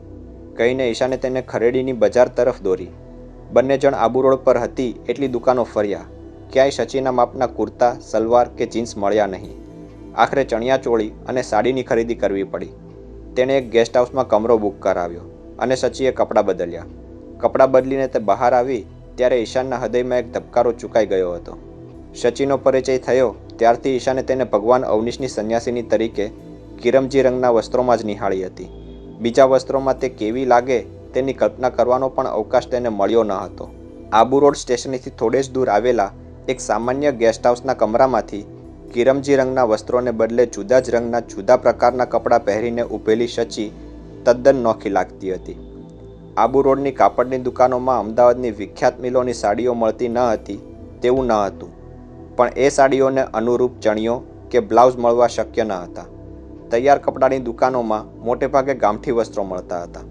કહીને ઈશાને તેને ખરેડીની બજાર તરફ દોરી. બંને જણ આબુ રોડ પર હતી એટલી દુકાનો ફર્યા. ક્યાંય શચીના માપના કુર્તા, સલવાર કે જીન્સ મળ્યા નહીં. આખરે ચણિયાચોળી અને સાડીની ખરીદી કરવી પડી. તેણે એક ગેસ્ટ હાઉસમાં કમરો બુક કરાવ્યો અને શચીએ કપડાં બદલ્યા. કપડાં બદલીને તે બહાર આવી ત્યારે ઈશાનના હૃદયમાં એક ધબકારો ચૂકાઈ ગયો હતો. શચીનો પરિચય થયો ત્યારથી ઈશાને તેને ભગવાન અવનીશની સંન્યાસીની તરીકે કિરમજી રંગના વસ્ત્રોમાં જ નિહાળી હતી. બીજા વસ્ત્રોમાં તે કેવી લાગે તેની કલ્પના કરવાનો પણ અવકાશ તેને મળ્યો ન હતો. આબુ રોડ સ્ટેશનથી થોડે જ દૂર આવેલા એક સામાન્ય ગેસ્ટ હાઉસના કમરામાંથી કિરમજી રંગના વસ્ત્રોને બદલે જુદા જ રંગના જુદા પ્રકારના કપડાં પહેરીને ઊભેલી શચી તદ્દન નોખી લાગતી હતી. આબુ રોડની કાપડની દુકાનોમાં અમદાવાદની વિખ્યાત મિલોની સાડીઓ મળતી ન હતી તેવું ન હતું, પણ એ સાડીઓને અનુરૂપ ચણિયો કે બ્લાઉઝ મળવા શક્ય ન હતા. તૈયાર કપડાની દુકાનોમાં મોટે ભાગે ગામઠી વસ્ત્રો મળતા હતા.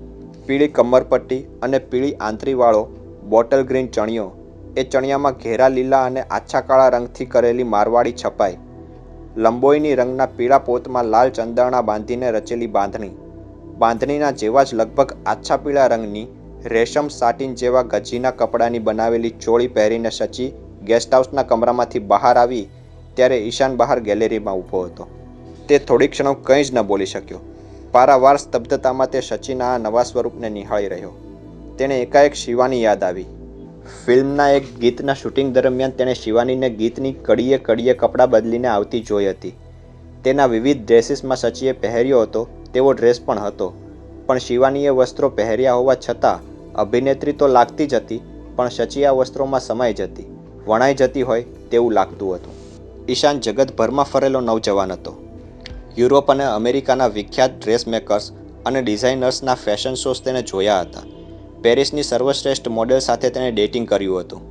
પીળી કમરપટ્ટી અને પીળી આંતરીવાળો બોટલ ગ્રીન ચણિયો, એ ચણિયામાં ઘેરા લીલા અને આછા કાળા રંગથી કરેલી મારવાડી છપાઈ, લંબોઈની રંગના પીળા પોતમાં લાલ ચંદરણા બાંધીને રચેલી બાંધણી, બાંધણીના જેવા જ લગભગ આછા પીળા રંગની રેશમ સાટીન જેવા ગજીના કપડાની બનાવેલી ચોળી પહેરીને શચી ગેસ્ટ હાઉસના કમરામાંથી બહાર આવી ત્યારે ઈશાન બહાર ગેલેરીમાં ઊભો હતો. તે થોડી ક્ષણો કંઈ જ ન બોલી શક્યો. પારાવાર સ્તબ્ધતામાં તે શચીના આ નવા સ્વરૂપને નિહાળી રહ્યો. તેણે એકાએક શિવાની યાદ આવી. ફિલ્મના એક ગીતના શૂટિંગ દરમિયાન તેણે શિવાનીને ગીતની કડીએ કડીએ કપડાં બદલીને આવતી જોઈ હતી. તેના વિવિધ ડ્રેસીસમાં શચીએ પહેર્યો હતો તેવો ડ્રેસ પણ હતો, પણ શિવાનીએ વસ્ત્રો પહેર્યા હોવા છતાં અભિનેત્રી તો લાગતી જ હતી, પણ શચી આ વસ્ત્રોમાં સમાઈ જતી, વણાઈ જતી હોય તેવું લાગતું હતું. ઈશાન જગતભરમાં ફરેલો નવજવાન હતો. યુરોપ અને અમેરિકાના વિખ્યાત ડ્રેસ મેકર્સ અને ડિઝાઇનર્સના ફેશન શોઝ તેને જોયા હતા. પેરિસની સર્વશ્રેષ્ઠ મોડેલ સાથે તેણે ડેટિંગ કર્યું હતું.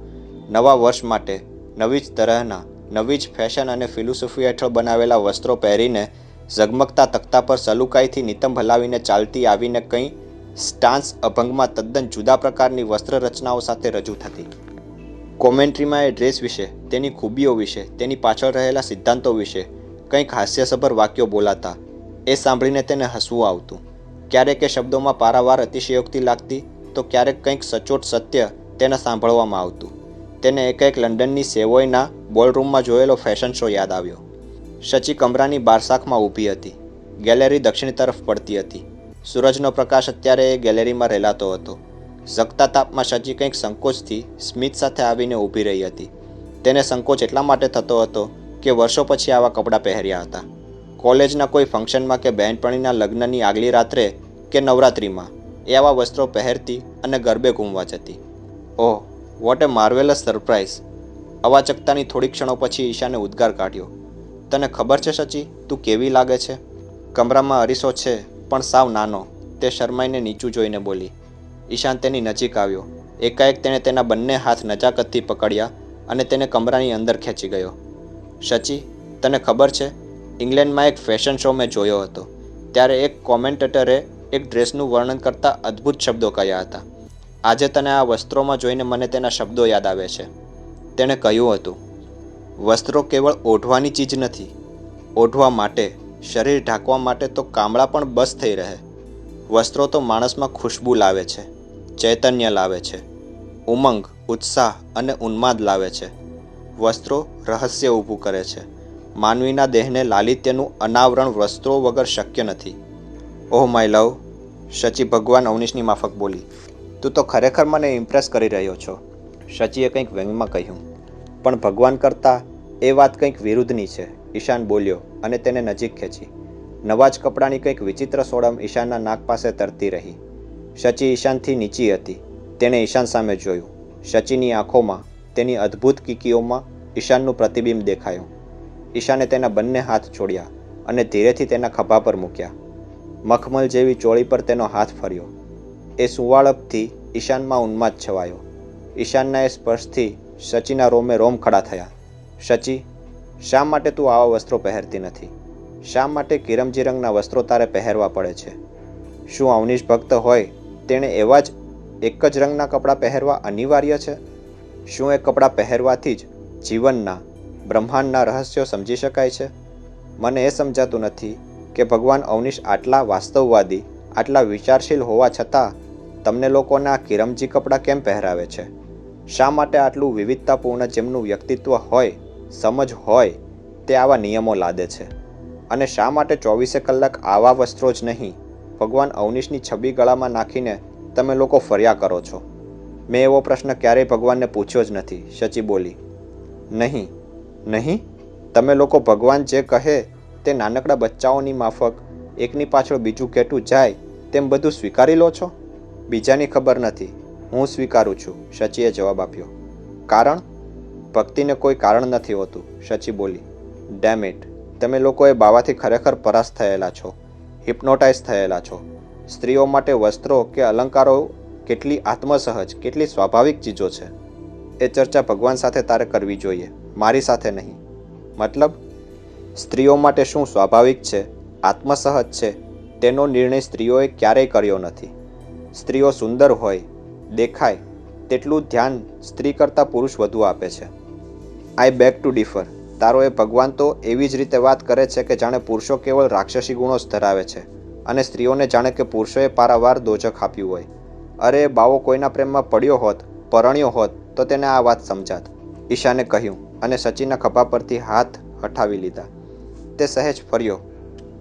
નવા વર્ષ માટે નવી જ તરહના, નવી જ ફેશન અને ફિલોસોફી હેઠળ બનાવેલા વસ્ત્રો પહેરીને ઝગમગતા તખ્તા પર સલુકાઈથી નિતંબ હલાવીને ચાલતી આવીને કંઈ સ્ટાન્સ અભંગમાં તદ્દન જુદા પ્રકારની વસ્ત્ર રચનાઓ સાથે રજૂ થતી. કોમેન્ટ્રીમાં એ ડ્રેસ વિશે, તેની ખૂબીઓ વિશે, તેની પાછળ રહેલા સિદ્ધાંતો વિશે કંઈક હાસ્યસભર વાક્યો બોલાતા. એ સાંભળીને તેને હસવું આવતું. ક્યારેક એ શબ્દોમાં પારાવાર અતિશયોક્તિ લાગતી તો ક્યારેક કંઈક સચોટ સત્ય તેને સાંભળવામાં આવતું. તેને એકાએક લંડનની સેવોયના બોલરૂમમાં જોયેલો ફેશન શો યાદ આવ્યો. શચી કમરાની બારશાખમાં ઊભી હતી. ગેલેરી દક્ષિણ તરફ પડતી હતી. સૂરજનો પ્રકાશ અત્યારે એ ગેલેરીમાં રેલાતો હતો. ઝગતા તાપમાં શચી કંઈક સંકોચથી સ્મિત સાથે આવીને ઊભી રહી હતી. તેને સંકોચ એટલા માટે થતો હતો કે વર્ષો પછી આવા કપડાં પહેર્યા હતા. કોલેજના કોઈ ફંક્શનમાં કે બહેનપણીના લગ્નની આગલી રાત્રે કે નવરાત્રિમાં એ આવા વસ્ત્રો પહેરતી અને ગરબે ઘૂમવા જતી. ઓહ, વોટ એ માર્વેલસ સરપ્રાઇઝ! અવાચકતાની થોડી ક્ષણો પછી ઈશાને ઉદ્ગાર કાઢ્યો. તને ખબર છે શચી, તું કેવી લાગે છે? કમરામાં અરીસો છે, પણ સાવ નાનો. તે શરમાઈને નીચું જોઈને બોલી. ઈશાન તેની નજીક આવ્યો. એકાએક તેણે તેના બંને હાથ નજાકતથી પકડ્યા અને તેને કમરાની અંદર ખેંચી ગયો. શચી, તને ખબર છે, ઇંગ્લેન્ડમાં એક ફેશન શો મેં જોયો હતો. ત્યારે એક કોમેન્ટેટરે એક ડ્રેસનું વર્ણન કરતા અદ્ભુત શબ્દો કહ્યા હતા. આજે તને આ વસ્ત્રોમાં જોઈને મને તેના શબ્દો યાદ આવે છે. તેણે કહ્યું હતું, વસ્ત્રો કેવળ ઓઢવાની ચીજ નથી. ઓઢવા માટે, શરીર ઢાંકવા માટે તો કામળા પણ બસ થઈ રહે. વસ્ત્રો તો માણસમાં ખુશ્બુ લાવે છે, ચૈતન્ય લાવે છે, ઉમંગ, ઉત્સાહ અને ઉન્માદ લાવે છે. વસ્ત્રો રહસ્ય ઊભું કરે છે. માનવીના દેહને લાલિત્યનું અનાવરણ વસ્ત્રો વગર શક્ય નથી. ઓહ માય લવ, શચી ભગવાન અવનીશની માફક બોલી. તું તો ખરેખર મને ઇમ્પ્રેસ કરી રહ્યો છો, શચીએ કંઈક વ્યંગમાં કહ્યું. પણ ભગવાન કરતાં એ વાત કંઈક વિરુદ્ધની છે, ઈશાન બોલ્યો અને તેને નજીક ખેંચી. નવા જ કપડાની કંઈક વિચિત્ર સોડમ ઈશાનના નાક પાસે તરતી રહી. શચી ઈશાનથી નીચી હતી. તેણે ઈશાન સામે જોયું. શચીની આંખોમાં, તેની અદ્ભુત કીકીઓમાં ઈશાનનું પ્રતિબિંબ દેખાયું. ઈશાને તેના બંને હાથ છોડ્યા અને ધીરેથી તેના ખભા પર મૂક્યા. મખમલ જેવી ચોળી પર તેનો હાથ ફર્યો. એ સુંવાળપથી ઈશાનમાં ઉન્માદ છવાયો. ઈશાનના એ સ્પર્શથી શચીના રોમે રોમ ખડા થયા. શચી, શા માટે તું આવા વસ્ત્રો પહેરતી નથી? શા માટે કિરમજી રંગના વસ્ત્રો તારે પહેરવા પડે છે? શું અવનીશ ભક્ત હોય તેણે એવા જ એક જ રંગના કપડાં પહેરવા અનિવાર્ય છે? શું એ કપડાં પહેરવાથી જ જીવનના, બ્રહ્માંડના રહસ્યો સમજી શકાય છે? મને એ સમજાતું નથી કે ભગવાન અવનીશ આટલા વાસ્તવવાદી, આટલા વિચારશીલ હોવા છતાં તમને લોકોને આ કિરમજી કપડાં કેમ પહેરાવે છે? શા માટે આટલું વિવિધતાપૂર્ણ જેમનું વ્યક્તિત્વ હોય, સમજ હોય, તે આવા નિયમો લાદે છે? અને શા માટે 24 કલાક આવા વસ્ત્રો જ નહીં, ભગવાન અવનીશની છબી ગળામાં નાખીને તમે લોકો ફર્યા કરો છો? મેં એવો પ્રશ્ન ક્યારેય ભગવાનને પૂછ્યો જ નથી, શચી બોલી. નહીં, નહીં? તમે લોકો ભગવાન જે કહે તે નાનકડા બચ્ચાઓની માફક એકની પાછળ બીજું ઘેટું જાય તેમ બધું સ્વીકારી લો છો? બીજાની ખબર નથી, હું સ્વીકારું છું, શચીએ જવાબ આપ્યો. કારણ? ભક્તિને કોઈ કારણ નથી હોતું, શચી બોલી. ડેમ ઇટ, તમે લોકો એ બાવાથી ખરેખર પરાસ્ત થયેલા છો, હિપ્નોટાઇઝ થયેલા છો. સ્ત્રીઓ માટે વસ્ત્રો કે અલંકારો કેટલી આત્મસહજ, કેટલી સ્વાભાવિક ચીજો છે. એ ચર્ચા ભગવાન સાથે તારે કરવી જોઈએ, મારી સાથે નહીં. મતલબ, સ્ત્રીઓ માટે શું સ્વાભાવિક છે, આત્મસહજ છે, તેનો નિર્ણય સ્ત્રીઓએ ક્યારેય કર્યો નથી. સ્ત્રીઓ સુંદર હોય, દેખાય તેટલું ધ્યાન સ્ત્રી કરતાં પુરુષ વધુ આપે છે. આઈ બેગ ટુ ડિફર. તારો એ ભગવાન તો એવી જ રીતે વાત કરે છે કે જાણે પુરુષો કેવળ રાક્ષસી ગુણો જ ધરાવે છે અને સ્ત્રીઓને જાણે કે પુરુષોએ પારાવાર દોજખ આપ્યું હોય. અરે બાવો કોઈના પ્રેમમાં પડ્યો હોત, પરણ્યો હોત તો તેને આ વાત સમજાત, ઈશાને કહ્યું અને સચીના ખભા પરથી હાથ હટાવી લીધા. તે સહેજ ફર્યો.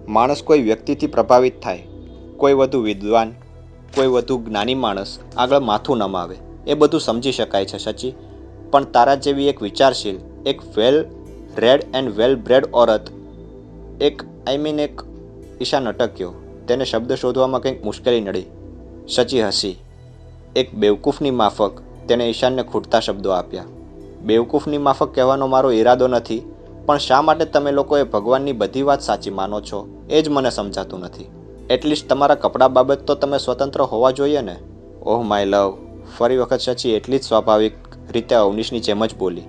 માણસ કોઈ વ્યક્તિથી પ્રભાવિત થાય, કોઈ વધુ વિદ્વાન, કોઈ વધુ જ્ઞાની માણસ આગળ માથું નમાવે, એ બધું સમજી શકાય છે શચી. પણ તારા જેવી એક વિચારશીલ, એક વેલ રેડ એન્ડ વેલ બ્રેડ ઓરત, એક ઈશાન અટક્યો. તેને શબ્દ શોધવામાં કંઈક મુશ્કેલી નડી. શચી હસી. એક બેવકૂફની માફક તેણે ઈશાનને ખૂટતા શબ્દો આપ્યા. બેવકૂફની માફક કહેવાનો મારો ઈરાદો નથી, પણ શા માટે તમે લોકોએ ભગવાનની બધી વાત સાચી માનો છો એ જ મને સમજાતું નથી. એટલીસ્ટ તમારા કપડાં બાબત તો તમે સ્વતંત્ર હોવા જોઈએ ને? ઓહ માય લવ, ફરી વખત શચી એટલી જ સ્વાભાવિક રીતે અવનીશની જેમ જ બોલી.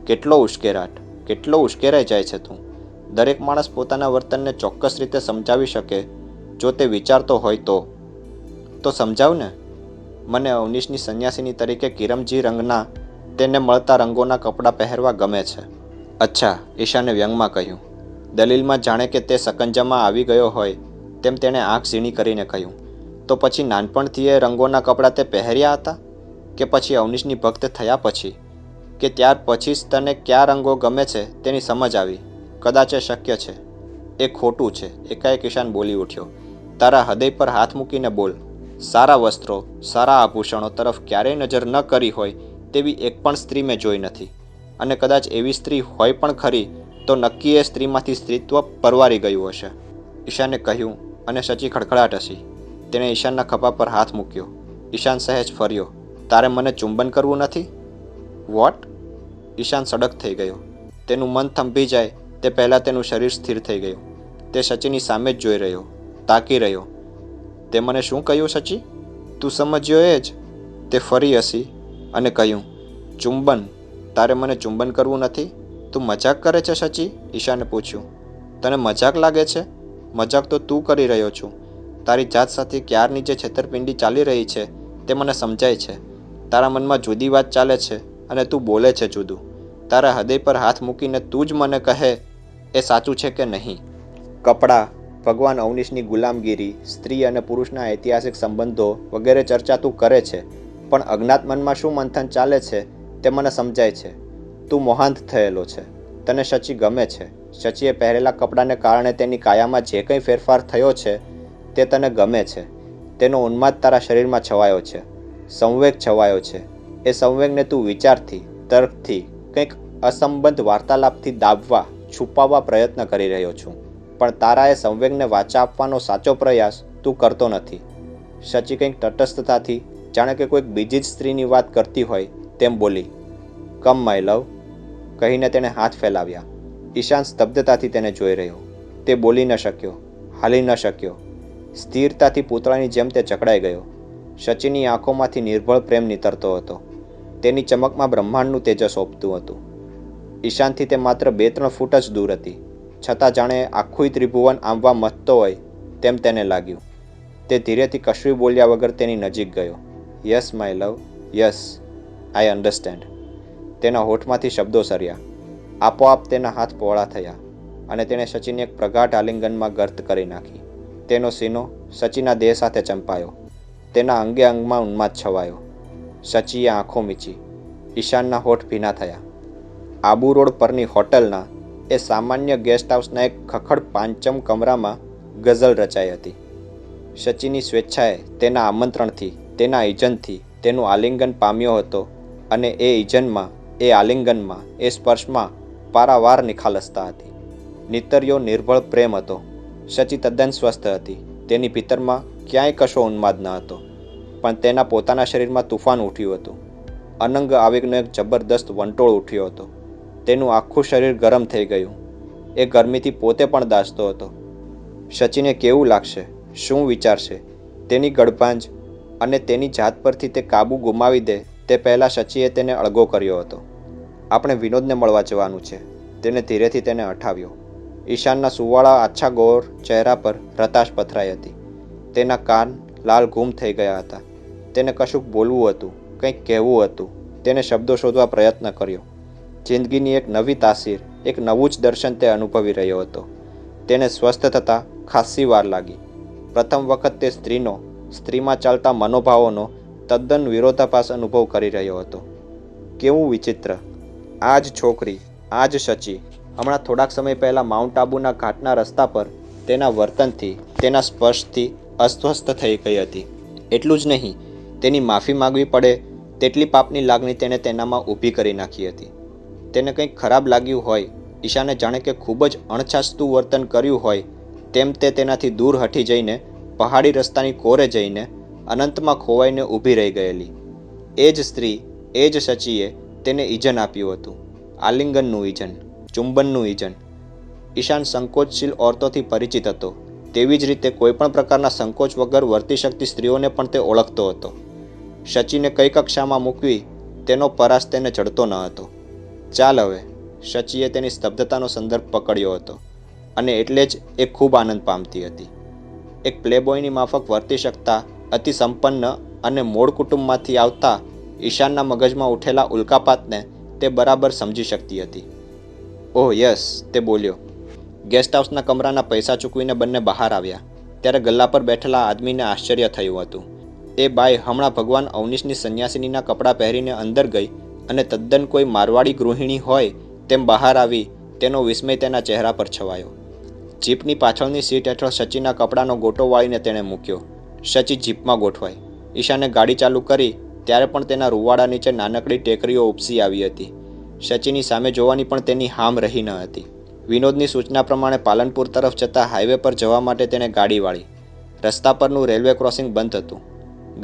કેટલો ઉશ્કેરાટ, કેટલો ઉશ્કેરાઈ જાય છે તું. દરેક માણસ પોતાના વર્તનને ચોક્કસ રીતે સમજાવી શકે જો તે વિચારતો હોય તો સમજાવ ને. મને અવનીશની સંન્યાસીની તરીકે કિરમજી રંગના તેને મળતા રંગોના કપડાં પહેરવા ગમે છે. અચ્છા, ઈશાને વ્યંગમાં કહ્યું. દલીલમાં જાણે કે તે સકંજામાં આવી ગયો હોય તેમ તેણે આંખ ઝીણી કરીને કહ્યું. તો પછી નાનપણથી એ રંગોના કપડાં તે પહેર્યા હતા? કે પછી અવનીશની ભક્ત થયા પછી? કે ત્યાર પછી જ તને કયા રંગો ગમે છે તેની સમજ આવી? કદાચ એ શક્ય છે. એ ખોટું છે, એકાએક ઈશાન બોલી ઉઠ્યો. તારા હૃદય પર હાથ મૂકીને બોલ. સારા વસ્ત્રો, સારા આભૂષણો તરફ ક્યારેય નજર ન કરી હોય તેવી એક પણ સ્ત્રી મેં જોઈ નથી. અને કદાચ એવી સ્ત્રી હોય પણ ખરી તો નક્કી એ સ્ત્રીમાંથી સ્ત્રીત્વ પરવારી ગયું હશે, ઈશાને કહ્યું. અને સચી ખડખડાટ હસી. તેણે ઈશાનના ખભા પર હાથ મૂક્યો. ઈશાન સહેજ ફર્યો. તારે મને ચુંબન કરવું નથી? વોટ? ઈશાન સડક થઈ ગયો. તેનું મન થંભી જાય તે પહેલાં તેનું શરીર સ્થિર થઈ ગયું. તે સચીની સામે જ જોઈ રહ્યો, તાકી રહ્યો. તે મને શું કહ્યું સચી? તું સમજ્યો એ જ? તે ફરી હસી અને કહ્યું, ચુંબન. તારે મને ચુંબન કરવું નથી? તું મજાક કરે છે સચી? ઈશાને પૂછ્યું. તને મજાક લાગે છે? મજાક તો તું કરી રહ્યો છું. તારી જાત સાથે ક્યારની જે છેતરપિંડી ચાલી રહી છે તે મને સમજાય છે. તારા મનમાં જુદી વાત ચાલે છે અને તું બોલે છે જુદું. તારા હૃદય પર હાથ મૂકીને તું જ મને કહે એ સાચું છે કે નહીં. કપડાં, ભગવાન અવનીશની ગુલામગીરી, સ્ત્રી અને પુરુષના ઐતિહાસિક સંબંધો વગેરે ચર્ચા તું કરે છે, પણ અજ્ઞાત મનમાં શું મંથન ચાલે છે તે મને સમજાય છે. તું મોહાંત થયેલો છે. તને સચી ગમે છે. સચીએ પહેરેલા કપડાને કારણે તેની કાયામાં જે કંઈ ફેરફાર થયો છે તે તને ગમે છે. તેનો ઉન્માદ તારા શરીરમાં છવાયો છે. સંવેગ છવાયો છે. એ સંવેગને તું વિચારથી, તર્કથી, કંઈક અસંબદ્ધ વાર્તાલાપથી દાબવા, છુપાવવા પ્રયત્ન કરી રહ્યો છું. પણ તારા એ સંવેગને વાચા આપવાનો સાચો પ્રયાસ તું કરતો નથી. સચી કંઈક તટસ્થતાથી, જાણે કે કોઈક બીજી જ સ્ત્રીની વાત કરતી હોય તેમ બોલી. કમ માય લવ, કહીને તેણે હાથ ફેલાવ્યા. ઈશાન સ્તબ્ધતાથી તેને જોઈ રહ્યો. તે બોલી ન શક્યો, હાલી ન શક્યો. સ્થિરતાથી પૂતળાની જેમ તે જકડાઈ ગયો. સચીની આંખોમાંથી નિર્ભળ પ્રેમ નીતરતો હતો. તેની ચમકમાં બ્રહ્માંડનું તેજસ ઓપતું હતું. ઈશાનથી તે માત્ર 2-3 ફૂટ જ દૂર હતી, છતાં જાણે આખું ત્રિભુવન આંબવા મથતો હોય તેમ તેને લાગ્યું. તે ધીરેથી કશું બોલ્યા વગર તેની નજીક ગયો. Yes my love, yes, I understand. તેના હોઠમાંથી શબ્દો સર્યા. આપોઆપ તેના હાથ પહોળા થયા અને તેણે સચીને એક પ્રગાઢ આલિંગનમાં ગર્ત કરી નાખી. તેનો સીનો સચીના દેહ સાથે ચંપાયો. તેના અંગે અંગમાં ઉન્માદ છવાયો. સચીએ આંખો મીચી. ઈશાનના હોઠ ભીના થયા. આબુ રોડ પરની હોટલના એ સામાન્ય ગેસ્ટ હાઉસના એક ખખડ પાંચમ કમરામાં ગઝલ રચાઈ હતી. સચીની સ્વેચ્છાએ તેના આમંત્રણથી, તેના ઇજનથી તેનું આલિંગન પામ્યો હતો અને એ ઇજનમાં, એ આલિંગનમાં, એ સ્પર્શમાં પારાવાર નિખાલસતા હતી. નિતર્યો નિર્બળ પ્રેમ હતો. સચી તદ્દન સ્વસ્થ હતી. તેની ભીતરમાં ક્યાંય કશો ઉન્માદ ન હતો, પણ તેના પોતાના શરીરમાં તુફાન ઉઠ્યું હતું. અનંગ આવેગનો એક જબરદસ્ત વંટોળ ઉઠ્યો હતો. તેનું આખું શરીર ગરમ થઈ ગયું. એ ગરમીથી પોતે પણ દાઝતો હતો. સચીને કેવું લાગશે, શું વિચારશે? તેની ગળભાંજ અને તેની જાત પરથી તે કાબુ ગુમાવી દે તે પહેલાં સચીએ તેને અળગો કર્યો હતો. આપણે વિનોદને મળવા જવાનું છે. તેને ધીરેથી તેને અઠાવ્યો. ઈશાનના સુવાળા આછા ગોર ચહેરા પર રતાશ પથરાઈ હતી. તેના કાન લાલ ઘૂમ થઈ ગયા હતા. તેને કશુંક બોલવું હતું, કંઈક કહેવું હતું. તેને શબ્દો શોધવા પ્રયત્ન કર્યો. જિંદગીની એક નવી તાસીર, એક નવું જ દર્શન તે અનુભવી રહ્યો હતો. તેને સ્વસ્થ થતાં ખાસ્સી વાર લાગી. પ્રથમ વખત તે સ્ત્રીમાં ચાલતા મનોભાવોનો તદ્દન વિરોધાભાસ અનુભવ કરી રહ્યો હતો. કેવું વિચિત્ર! આ જ છોકરી, આ જ સચી હમણાં થોડાક સમય પહેલાં માઉન્ટ આબુના ઘાટના રસ્તા પર તેના વર્તનથી, તેના સ્પર્શથી અસ્વસ્થ થઈ ગઈ હતી. એટલું જ નહીં, તેની માફી માગવી પડે તેટલી પાપની લાગણી તેણે તેનામાં ઊભી કરી નાખી હતી. તેને કંઈક ખરાબ લાગ્યું હોય. ઈશાને જાણે કે ખૂબ જ અણછાસતું વર્તન કર્યું હોય તેમ તે તેનાથી દૂર હટી જઈને, પહાડી રસ્તાની કોરે જઈને, અનંતમાં ખોવાઈને ઊભી રહી ગયેલી. એ જ સ્ત્રી, એ જ સચીએ તેને ઇજન આપ્યું હતું. આલિંગનનું ઇજન, ચુંબનનું ઇજન. ઈશાન સંકોચશીલ ઓરતોથી પરિચિત હતો. તેવી જ રીતે કોઈપણ પ્રકારના સંકોચ વગર વર્તી શકતી સ્ત્રીઓને પણ તે ઓળખતો હતો. સચીને કઈ કક્ષામાં મૂકવી તેનો પરાસ તેને જડતો ન હતો. ચાલ હવે, સચીએ તેની સ્તબ્ધતાનો સંદર્ભ પકડ્યો હતો. અને એટલે જ એ ખૂબ આનંદ પામતી હતી. એક પ્લેબોયની માફક વર્તી શકતા અતિ સંપન્ન અને મૂળ કુટુંબમાંથી આવતા ઈશાનના મગજમાં ઉઠેલા ઉલ્કાપાતને તે બરાબર સમજી શકતી હતી. ઓહ યસ, તે બોલ્યો. ગેસ્ટ હાઉસના કમરાના પૈસા ચૂકવીને બંને બહાર આવ્યા ત્યારે ગલ્લા પર બેઠેલા આદમીને આશ્ચર્ય થયું હતું. એ બાઈ હમણાં ભગવાન અવનીશની સંન્યાસિનીના કપડાં પહેરીને અંદર ગઈ અને તદ્દન કોઈ મારવાડી ગૃહિણી હોય તેમ બહાર આવી તેનો વિસ્મય તેના ચહેરા પર છવાયો. જીપની પાછળની સીટ હેઠળ સચીના કપડાનો ગોટો વાળીને તેણે મૂક્યો. સચી જીપમાં ગોઠવાઈ. ઈશાને ગાડી ચાલુ કરી ત્યારે પણ તેના રૂવાડા નીચે નાનકડી ટેકરીઓ ઉપસી આવી હતી. સચીની સામે જોવાની પણ તેની હામ રહી ન હતી. વિનોદની સૂચના પ્રમાણે પાલનપુર તરફ જતા હાઈવે પર જવા માટે તેણે ગાડી વાળી. રસ્તા પરનું રેલવે ક્રોસિંગ બંધ હતું.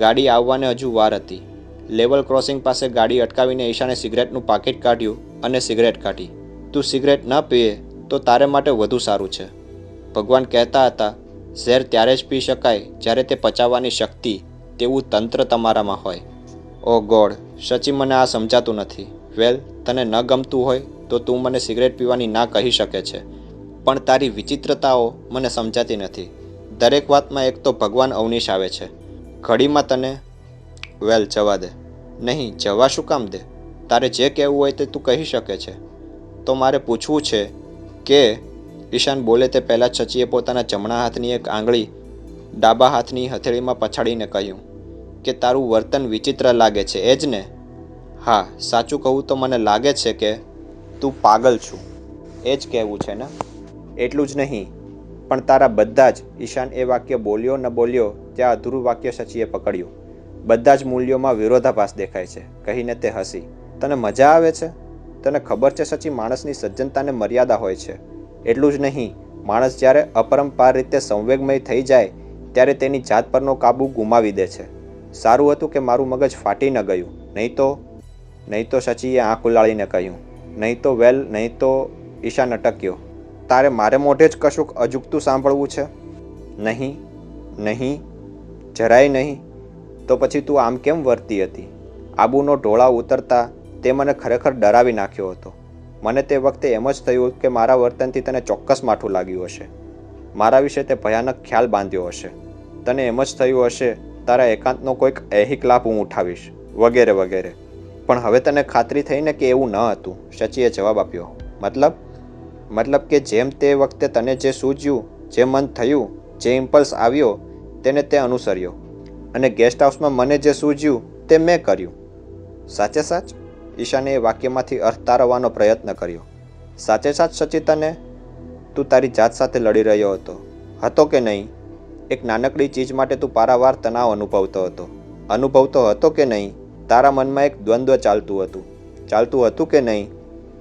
ગાડી આવવાને હજુ વાર હતી. લેવલ ક્રોસિંગ પાસે ગાડી અટકાવીને ઈશાને સિગરેટનું પાકીટ કાઢ્યું અને સિગરેટ કાઢી. તું સિગરેટ ન પીએ તો તારે માટે વધુ સારું છે. ભગવાન કહેતા હતા, ઝેર ત્યારે જ પી શકાય જ્યારે તે પચાવવાની શક્તિ તેવું તંત્ર તમારામાં હોય. ઓ ગોડ, સચી મને આ સમજાતું નથી. વેલ, તને ન ગમતું હોય તો તું મને સિગરેટ પીવાની ના કહી શકે છે, પણ તારી વિચિત્રતાઓ મને સમજાતી નથી. દરેક વાતમાં એક તો ભગવાન અવનીશ આવે છે. ઘડીમાં તને વેલ જવા દે. નહીં, જવા શું કામ દે? તારે જે કહેવું હોય તે તું કહી શકે છે. તો મારે પૂછવું છે કે ઈશાન બોલે તે પહેલાં જ સચીએ પોતાના જમણા હાથની એક આંગળી ડાબા હાથની હથેળીમાં પછાડીને કહ્યું કે તારું વર્તન વિચિત્ર લાગે છે, એ જ ને? હા, સાચું કહું તો મને લાગે છે કે તું પાગલ છું. એ જ કહેવું છે ને? એટલું જ નહીં, પણ તારા બધા જ. ઈશાન એ વાક્ય બોલ્યો ન બોલ્યો ત્યાં અધૂરું વાક્ય સચીએ પકડ્યું. બધા જ મૂલ્યોમાં વિરોધાભાસ દેખાય છે, કહીને તે હસી. તને મજા આવે છે? તને ખબર છે સચી, માણસની સજ્જનતાને મર્યાદા હોય છે. એટલું જ નહીં, માણસ જ્યારે અપરંપાર રીતે સંવેગમય થઈ જાય ત્યારે તેની જાત પરનો કાબુ ગુમાવી દે છે. સારું હતું કે મારું મગજ ફાટી ન ગયું, નહીં તો સચીએ આંખ ઉલાળીને કહ્યું. નહીં તો વેલ, નહીં તો. ઈશાન અટક્યો. તારે મારે મોઢે જ કશુંક અજુગતું સાંભળવું છે? નહીં, જરાય નહીં. તો પછી તું આમ કેમ વર્તી હતી? આબુનો ઢોળાવ ઉતરતા તે મને ખરેખર ડરાવી નાખ્યો હતો. મને તે વખતે એમ જ થયું કે મારા વર્તનથી તને ચોક્કસ માઠું લાગ્યું હશે. મારા વિશે તે ભયાનક ખ્યાલ બાંધ્યો હશે. તને એમ જ થયું હશે તારા એકાંતનો કોઈક ऐहिक લાભ હું ઉઠાવીશ, વગેરે વગેરે. પણ હવે તને ખાતરી થઈને કે એવું ન હતું. સચીએ જવાબ આપ્યો. મતલબ કે જેમ તે વખતે તને જે સૂઝ્યું, જે મન થયું, જે ઇમ્પલ્સ આવ્યો તેને તે અનુસર્યો, અને ગેસ્ટ હાઉસમાં મને જે સૂઝ્યું તે મેં કર્યું. સાચે સાચ? ઈશાને એ વાક્યમાંથી અર્થ તારવવાનો પ્રયત્ન કર્યો. સાચે સાચ સચી, તું તારી જાત સાથે લડી રહ્યો હતો કે નહીં? એક નાનકડી ચીજ માટે તું પારાવાર તણાવ અનુભવતો હતો કે નહીં? તારા મનમાં એક દ્વંદ્વ ચાલતું હતું કે નહીં?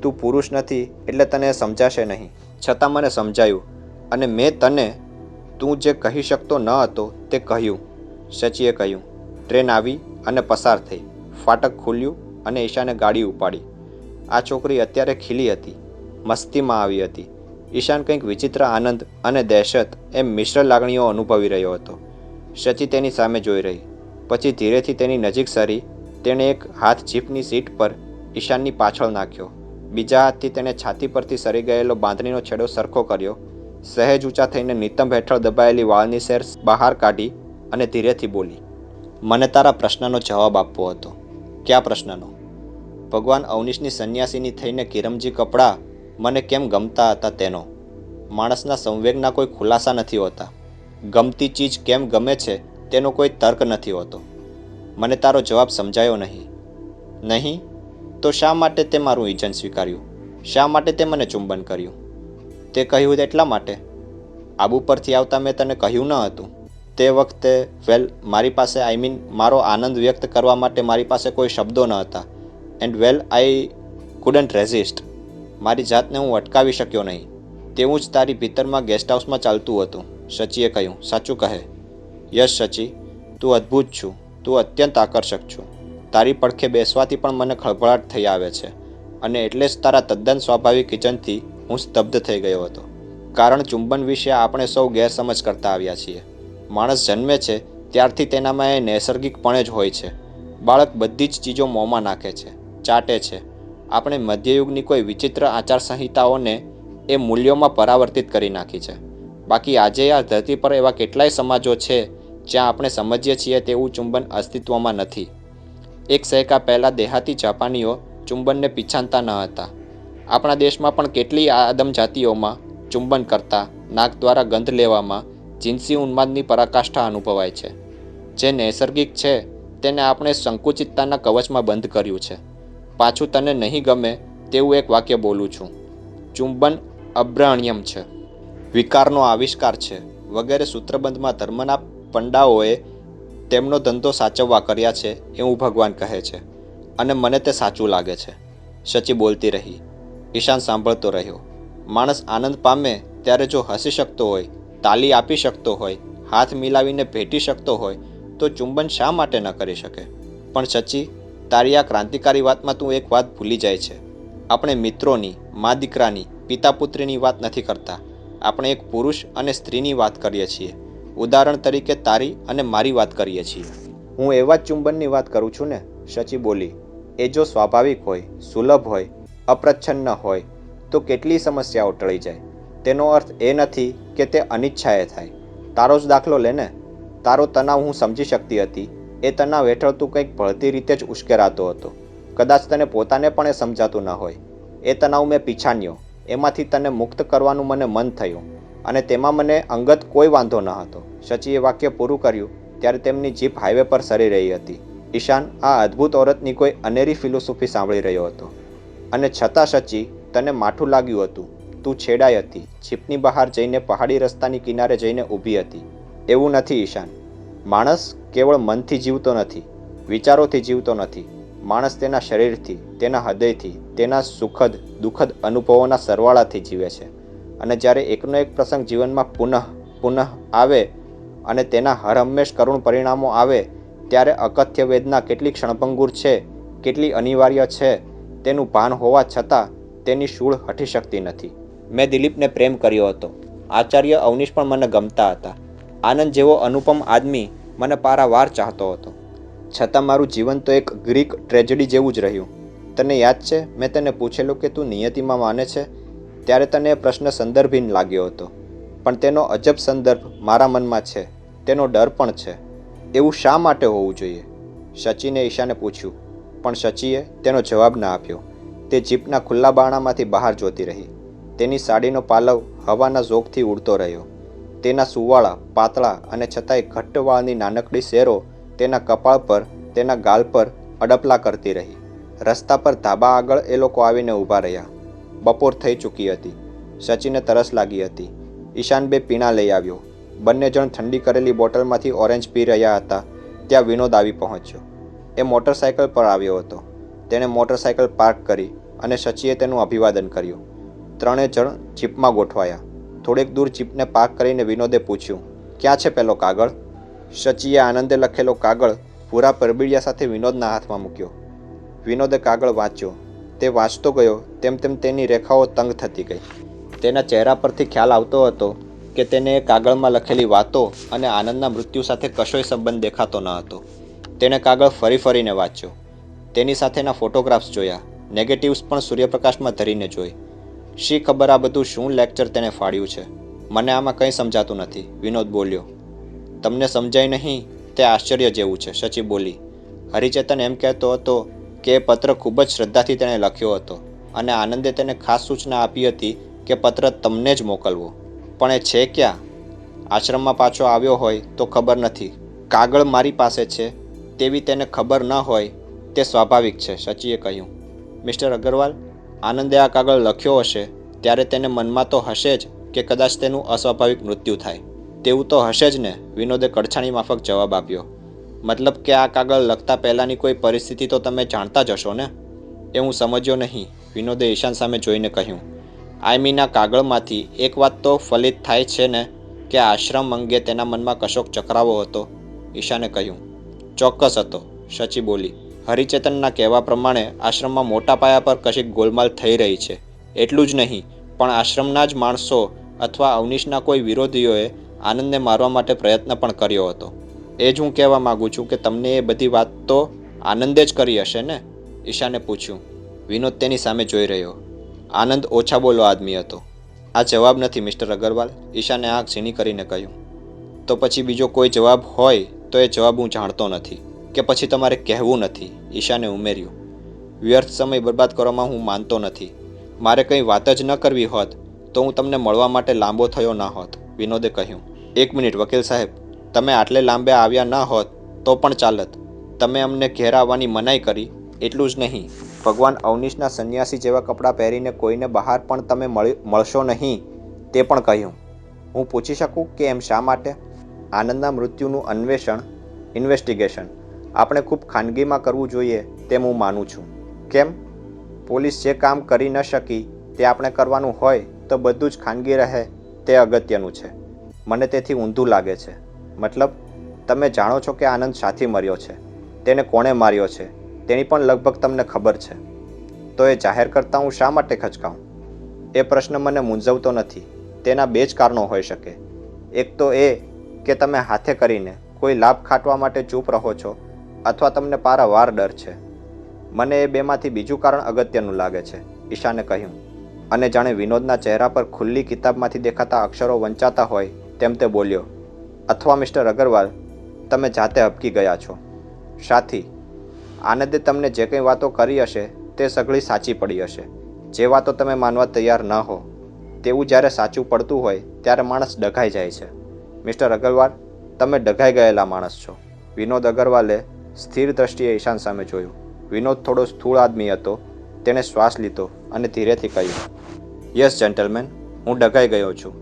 તું પુરુષ નથી એટલે તને સમજાશે નહીં, છતાં મને સમજાયું, અને મેં તને તું જે કહી શકતો ન હતો તે કહ્યું. સચીએ કહ્યું. ટ્રેન આવી અને પસાર થઈ. ફાટક ખુલ્યું અને ઈશાને ગાડી ઉપાડી. આ છોકરી અત્યારે ખીલી હતી, મસ્તીમાં આવી હતી. ઈશાન કંઈક વિચિત્ર આનંદ અને દહેશત એમ મિશ્ર લાગણીઓ અનુભવી રહ્યો હતો. સચી તેની સામે જોઈ રહી. પછી ધીરેથી તેની નજીક સરી તેણે એક હાથ જીપની સીટ પર ઈશાનની પાછળ નાખ્યો. બીજા હાથથી તેણે છાતી પરથી સરી ગયેલો બાંધણીનો છેડો સરખો કર્યો. સહેજ ઊંચા થઈને નિતંબ હેઠળ દબાયેલી વાળની સેર બહાર કાઢી અને ધીરેથી બોલી. મને તારા પ્રશ્નનો જવાબ આપવો હતો. કયા પ્રશ્નનો? ભગવાન અવનીશની સંન્યાસીની થઈને કિરમજી કપડાં મને કેમ ગમતા હતા તેનો. માણસના સંવેગના કોઈ ખુલાસા નથી હોતા. ગમતી ચીજ કેમ ગમે છે તેનો કોઈ તર્ક નથી હોતો. મને તારો જવાબ સમજાયો નહીં. નહીં? તો શા માટે તે મારું ઇજન સ્વીકાર્યું? શા માટે તે મને ચુંબન કર્યું? તે કહ્યું એટલા માટે. આબુ પરથી આવતા મેં તને કહ્યું ન હતું તે વખતે? વેલ, મારી પાસે મારો આનંદ વ્યક્ત કરવા માટે મારી પાસે કોઈ શબ્દો ન હતા. And well, I couldn't resist. મારી જાતને હું અટકાવી શક્યો નહીં. તેવું જ તારી ભીતરમાં ગેસ્ટ હાઉસમાં ચાલતું હતું. સચીએ કહ્યું. સાચું કહે. યશ સચી, તું અદ્ભુત છું. તું અત્યંત આકર્ષક છું. તારી પડખે બેસવાથી પણ મને ખળભળાટ થઈ આવે છે, અને એટલે જ તારા તદ્દન સ્વાભાવિક કિચનથી હું સ્તબ્ધ થઈ ગયો હતો. કારણ ચુંબન વિશે આપણે સૌ ગેરસમજ કરતા આવ્યા છીએ. માણસ જન્મે છે ત્યારથી તેનામાં એ નૈસર્ગિકપણે જ હોય છે. બાળક બધી જ ચીજો મોંમાં નાખે છે, ચાટે છે. આપણે મધ્યયુગની કોઈ વિચિત્ર આચારસંહિતાઓને એ મૂલ્યોમાં પરાવર્તિત કરી નાખી છે. બાકી આજે આ ધરતી પર એવા કેટલાય સમાજો છે જ્યાં આપણે સમજીએ છીએ તેવું ચુંબન અસ્તિત્વમાં નથી. એક સહેકા પહેલાં દેહાતી જાપાનીઓ ચુંબનને પીછાનતા ન હતા. આપણા દેશમાં પણ કેટલી આદમ જાતિઓમાં ચુંબન કરતા, નાક દ્વારા ગંધ લેવામાં જીન્સી ઉન્માદની પરાકાષ્ઠા અનુભવાય છે. જે નૈસર્ગિક છે તેને આપણે સંકુચિતતાના કવચમાં બંધ કર્યું છે. પાછું તને નહીં ગમે તેવું એક વાક્ય બોલું છું. ચુંબન અબ્રહ્યણ્યમ છે, વિકારનો આવિષ્કાર છે વગેરે સૂત્રબંધમાં ધર્મના પંડાઓએ તેમનો ધંધો સાચવવા કર્યા છે એવું ભગવાન કહે છે અને મને તે સાચું લાગે છે. શચી બોલતી રહી. ઈશાન સાંભળતો રહ્યો. માણસ આનંદ પામે ત્યારે જો હસી શકતો હોય, તાલી આપી શકતો હોય, હાથ મિલાવીને ભેટી શકતો હોય તો ચુંબન શા માટે ન કરી શકે? પણ શચી, તારી આ ક્રાંતિકારી વાતમાં તું એક વાત ભૂલી જાય છે. આપણે મિત્રોની, મા દીકરાની, પિતા પુત્રીની વાત નથી કરતા. આપણે એક પુરુષ અને સ્ત્રીની વાત કરીએ છીએ. ઉદાહરણ તરીકે તારી અને મારી વાત કરીએ છીએ. હું એવા જ ચુંબનની વાત કરું છું ને, શચી બોલી. એ જો સ્વાભાવિક હોય, સુલભ હોય, અપ્રચ્છન્ન હોય તો કેટલી સમસ્યાઓ ટળી જાય. તેનો અર્થ એ નથી કે તે અનિચ્છાએ થાય. તારો જ દાખલો લે ને. તારો તણાવ હું સમજી શકતી હતી. એ તણાવ હેઠળ તું કંઈક ભળતી રીતે જ ઉશ્કેરાતો હતો. કદાચ તને પોતાને પણ એ સમજાતું ન હોય. એ તણાવ મેં પીછાન્યો. એમાંથી તને મુક્ત કરવાનું મને મન થયું અને તેમાં મને અંગત કોઈ વાંધો ન હતો. શચીએ વાક્ય પૂરું કર્યું ત્યારે તેમની જીપ હાઈવે પર સરી રહી હતી. ઈશાન આ અદ્ભુત ઓરતની કોઈ અનેરી ફિલોસોફી સાંભળી રહ્યો હતો. અને છતાં શચી, તને માઠું લાગ્યું હતું. તું છેડાઈ હતી. જીપની બહાર જઈને પહાડી રસ્તાની કિનારે જઈને ઊભી હતી. એવું નથી ઈશાન. માણસ કેવળ મનથી જીવતો નથી, વિચારોથી જીવતો નથી. માણસ તેના શરીરથી, તેના હૃદયથી, તેના સુખદ દુઃખદ અનુભવોના સરવાળાથી જીવે છે. અને જ્યારે એકનો એક પ્રસંગ જીવનમાં પુનઃ આવે અને તેના હરહંમેશ કરુણ પરિણામો આવે ત્યારે અકથ્ય વેદના કેટલી ક્ષણભંગુર છે, કેટલી અનિવાર્ય છે તેનું ભાન હોવા છતાં તેની શૂળ હટી શકતી નથી. મેં દિલીપને પ્રેમ કર્યો હતો. આચાર્ય અવનીશ પણ મને ગમતા હતા. આનંદ જેવો અનુપમ આદમી મને પારાવાર ચાહતો હતો. છતાં મારું જીવન તો એક ગ્રીક ટ્રેજેડી જેવું જ રહ્યું. તને યાદ છે મેં તને પૂછેલું કે તું નિયતિમાં માને છે? ત્યારે તને એ પ્રશ્ન સંદર્ભહીન લાગ્યો હતો. પણ તેનો અજબ સંદર્ભ મારા મનમાં છે. તેનો ડર પણ છે. એવું શા માટે હોવું જોઈએ? શચીને ઈશાને પૂછ્યું. પણ શચીએ તેનો જવાબ ના આપ્યો. તે જીપના ખુલ્લા બારણામાંથી બહાર જોતી રહી. તેની સાડીનો પાલવ હવાના ઝોકથી ઉડતો રહ્યો. તેના સુવાળા, પાતળા અને છતાંય ઘટ્ટ વાળની નાનકડી શેરો તેના કપાળ પર, તેના ગાલ પર અડપલા કરતી રહી. રસ્તા પર ધાબા આગળ એ લોકો આવીને ઊભા રહ્યા. બપોર થઈ ચૂકી હતી. શચીને તરસ લાગી હતી. ઈશાન 2 પીણા લઈ આવ્યો. બંને જણ ઠંડી કરેલી બોટલમાંથી ઓરેન્જ પી રહ્યા હતા ત્યાં વિનોદ આવી પહોંચ્યો. એ મોટરસાયકલ પર આવ્યો હતો. તેણે મોટરસાયકલ પાર્ક કરી અને શચીએ તેનું અભિવાદન કર્યું. 3 જણ જીપમાં ગોઠવાયા. થોડેક દૂર જીપને પાર્ક કરીને વિનોદે પૂછ્યું, ક્યાં છે પેલો કાગળ? શચીએ આનંદે લખેલો કાગળ પૂરા પરબીડિયા સાથે વિનોદના હાથમાં મૂક્યો. વિનોદે કાગળ વાંચ્યો. તે વાંચતો ગયો તેમ તેમ તેની રેખાઓ તંગ થતી ગઈ. તેના ચહેરા પરથી ખ્યાલ આવતો હતો કે તેને એ કાગળમાં લખેલી વાતો અને આનંદના મૃત્યુ સાથે કશોય સંબંધ દેખાતો ન હતો. તેણે કાગળ ફરીને વાંચ્યો. તેની સાથેના ફોટોગ્રાફ્સ જોયા. નેગેટિવ્સ પણ સૂર્યપ્રકાશમાં ધરીને જોઈ. શી ખબર આ બધું શું લેક્ચર તેને ફાડ્યું છે? મને આમાં કંઈ સમજાતું નથી, વિનોદ બોલ્યો. તમને સમજાય નહીં તે આશ્ચર્ય જેવું છે, શચી બોલી. હરિચેતન એમ કહેતો હતો કે એ પત્ર ખૂબ જ શ્રદ્ધાથી તેણે લખ્યો હતો અને આનંદે તેને ખાસ સૂચના આપી હતી કે પત્ર તમને જ મોકલવો. પણ એ છે ક્યાં? આશ્રમમાં પાછો આવ્યો હોય તો ખબર નથી. કાગળ મારી પાસે છે તેવી તેને ખબર ન હોય તે સ્વાભાવિક છે, શચીએ કહ્યું. મિસ્ટર અગ્રવાલ, આનંદે આ કાગળ લખ્યો હશે ત્યારે તેને મનમાં તો હશે જ કે કદાચ તેનું અસ્વાભાવિક મૃત્યુ થાય. તેવું તો હશે જ ને, વિનોદે કડછાણી માફક જવાબ આપ્યો. મતલબ કે આ કાગળ લખતા પહેલાંની કોઈ પરિસ્થિતિ તો તમે જાણતા જ હશો ને? એ હું સમજ્યો નહીં, વિનોદે ઈશાન સામે જોઈને કહ્યું. આ કાગળમાંથી એક વાત તો ફલિત થાય છે ને કે આશ્રમ અંગે તેના મનમાં કશોક ચકરાવો હતો, ઈશાને કહ્યું. ચોક્કસ હતો, શચી બોલી. હરિચેતનના કહેવા પ્રમાણે આશ્રમમાં મોટા પાયા પર કશીક ગોલમાલ થઈ રહી છે. એટલું જ નહીં, પણ આશ્રમના જ માણસો અથવા અવનીશના કોઈ વિરોધીઓએ આનંદને મારવા માટે પ્રયત્ન પણ કર્યો હતો. એ જ હું કહેવા માગું છું કે તમને એ બધી વાત તો આનંદે જ કરી હશે ને? ઈશાને પૂછ્યું. વિનોદ તેની સામે જોઈ રહ્યો. આનંદ ઓછા બોલો આદમી હતો. આ જવાબ નથી મિસ્ટર અગરવાલ, ઈશાને આંખ ઝીણી કરીને કહ્યું. તો પછી બીજો કોઈ જવાબ હોય તો એ જવાબ હું જાણતો નથી, કે પછી તમારે કહેવું નથી, ઈશાને ઉમેર્યું. વ્યર્થ સમય બરબાદ કરવામાં હું માનતો નથી. મારે કંઈ વાત જ ન કરવી હોત તો હું તમને મળવા માટે લાંબો થયો ના હોત, વિનોદે કહ્યું. એક મિનિટ વકીલ સાહેબ, તમે આટલે લાંબે આવ્યા ના હોત તો પણ ચાલત. તમે અમને ઘેર આવવાની મનાઈ કરી, એટલું જ નહીં, ભગવાન અવનીશના સંન્યાસી જેવા કપડાં પહેરીને કોઈને બહાર પણ તમે મળશો નહીં તે પણ કહ્યું. હું પૂછી શકું કે એમ શા માટે? આનંદના મૃત્યુનું અન્વેષણ, ઇન્વેસ્ટિગેશન આપણે ખૂબ ખાનગીમાં કરવું જોઈએ તેમ હું માનું છું. કેમ? પોલીસ જે કામ કરી ન શકી તે આપણે કરવાનું હોય તો બધું જ ખાનગી રહે તે અગત્યનું છે. મને તેથી ઊંધું લાગે છે. મતલબ, તમે જાણો છો કે આનંદ શાથી મર્યો છે, તેને કોણે માર્યો છે તેની પણ લગભગ તમને ખબર છે. તો એ જાહેર કરતાં હું શા માટે ખચકાઉં? એ પ્રશ્ન મને મૂંઝવતો નથી. તેના બે જ કારણો હોઈ શકે. એક તો એ કે તમે હાથે કરીને કોઈ લાભ ખાટવા માટે ચૂપ રહો છો, અથવા તમને પારાવાર ડર છે. મને એ બેમાંથી બીજું કારણ અગત્યનું લાગે છે, ઈશાને કહ્યું. અને જાણે વિનોદના ચહેરા પર ખુલ્લી કિતાબમાંથી દેખાતા અક્ષરો વંચાતા હોય તેમ તે બોલ્યો. અથવા મિસ્ટર અગરવાલ, તમે જાતે હબકી ગયા છો. શાથી? આનંદે તમને જે કંઈ વાતો કરી હશે તે સઘળી સાચી પડી હશે. જે વાતો તમે માનવા તૈયાર ન હો તેવું જ્યારે સાચું પડતું હોય ત્યારે માણસ ડઘાઈ જાય છે. મિસ્ટર અગરવાલ, તમે ડઘાઈ ગયેલા માણસ છો. વિનોદ અગરવાલે સ્થિર દ્રષ્ટિએ ઈશાન સામે જોયું. વિનોદ થોડો સ્થૂળ આદમી હતો. તેણે શ્વાસ લીધો અને ધીરેથી કહ્યું, યસ જેન્ટલમેન, હું ડઘાઈ ગયો છું.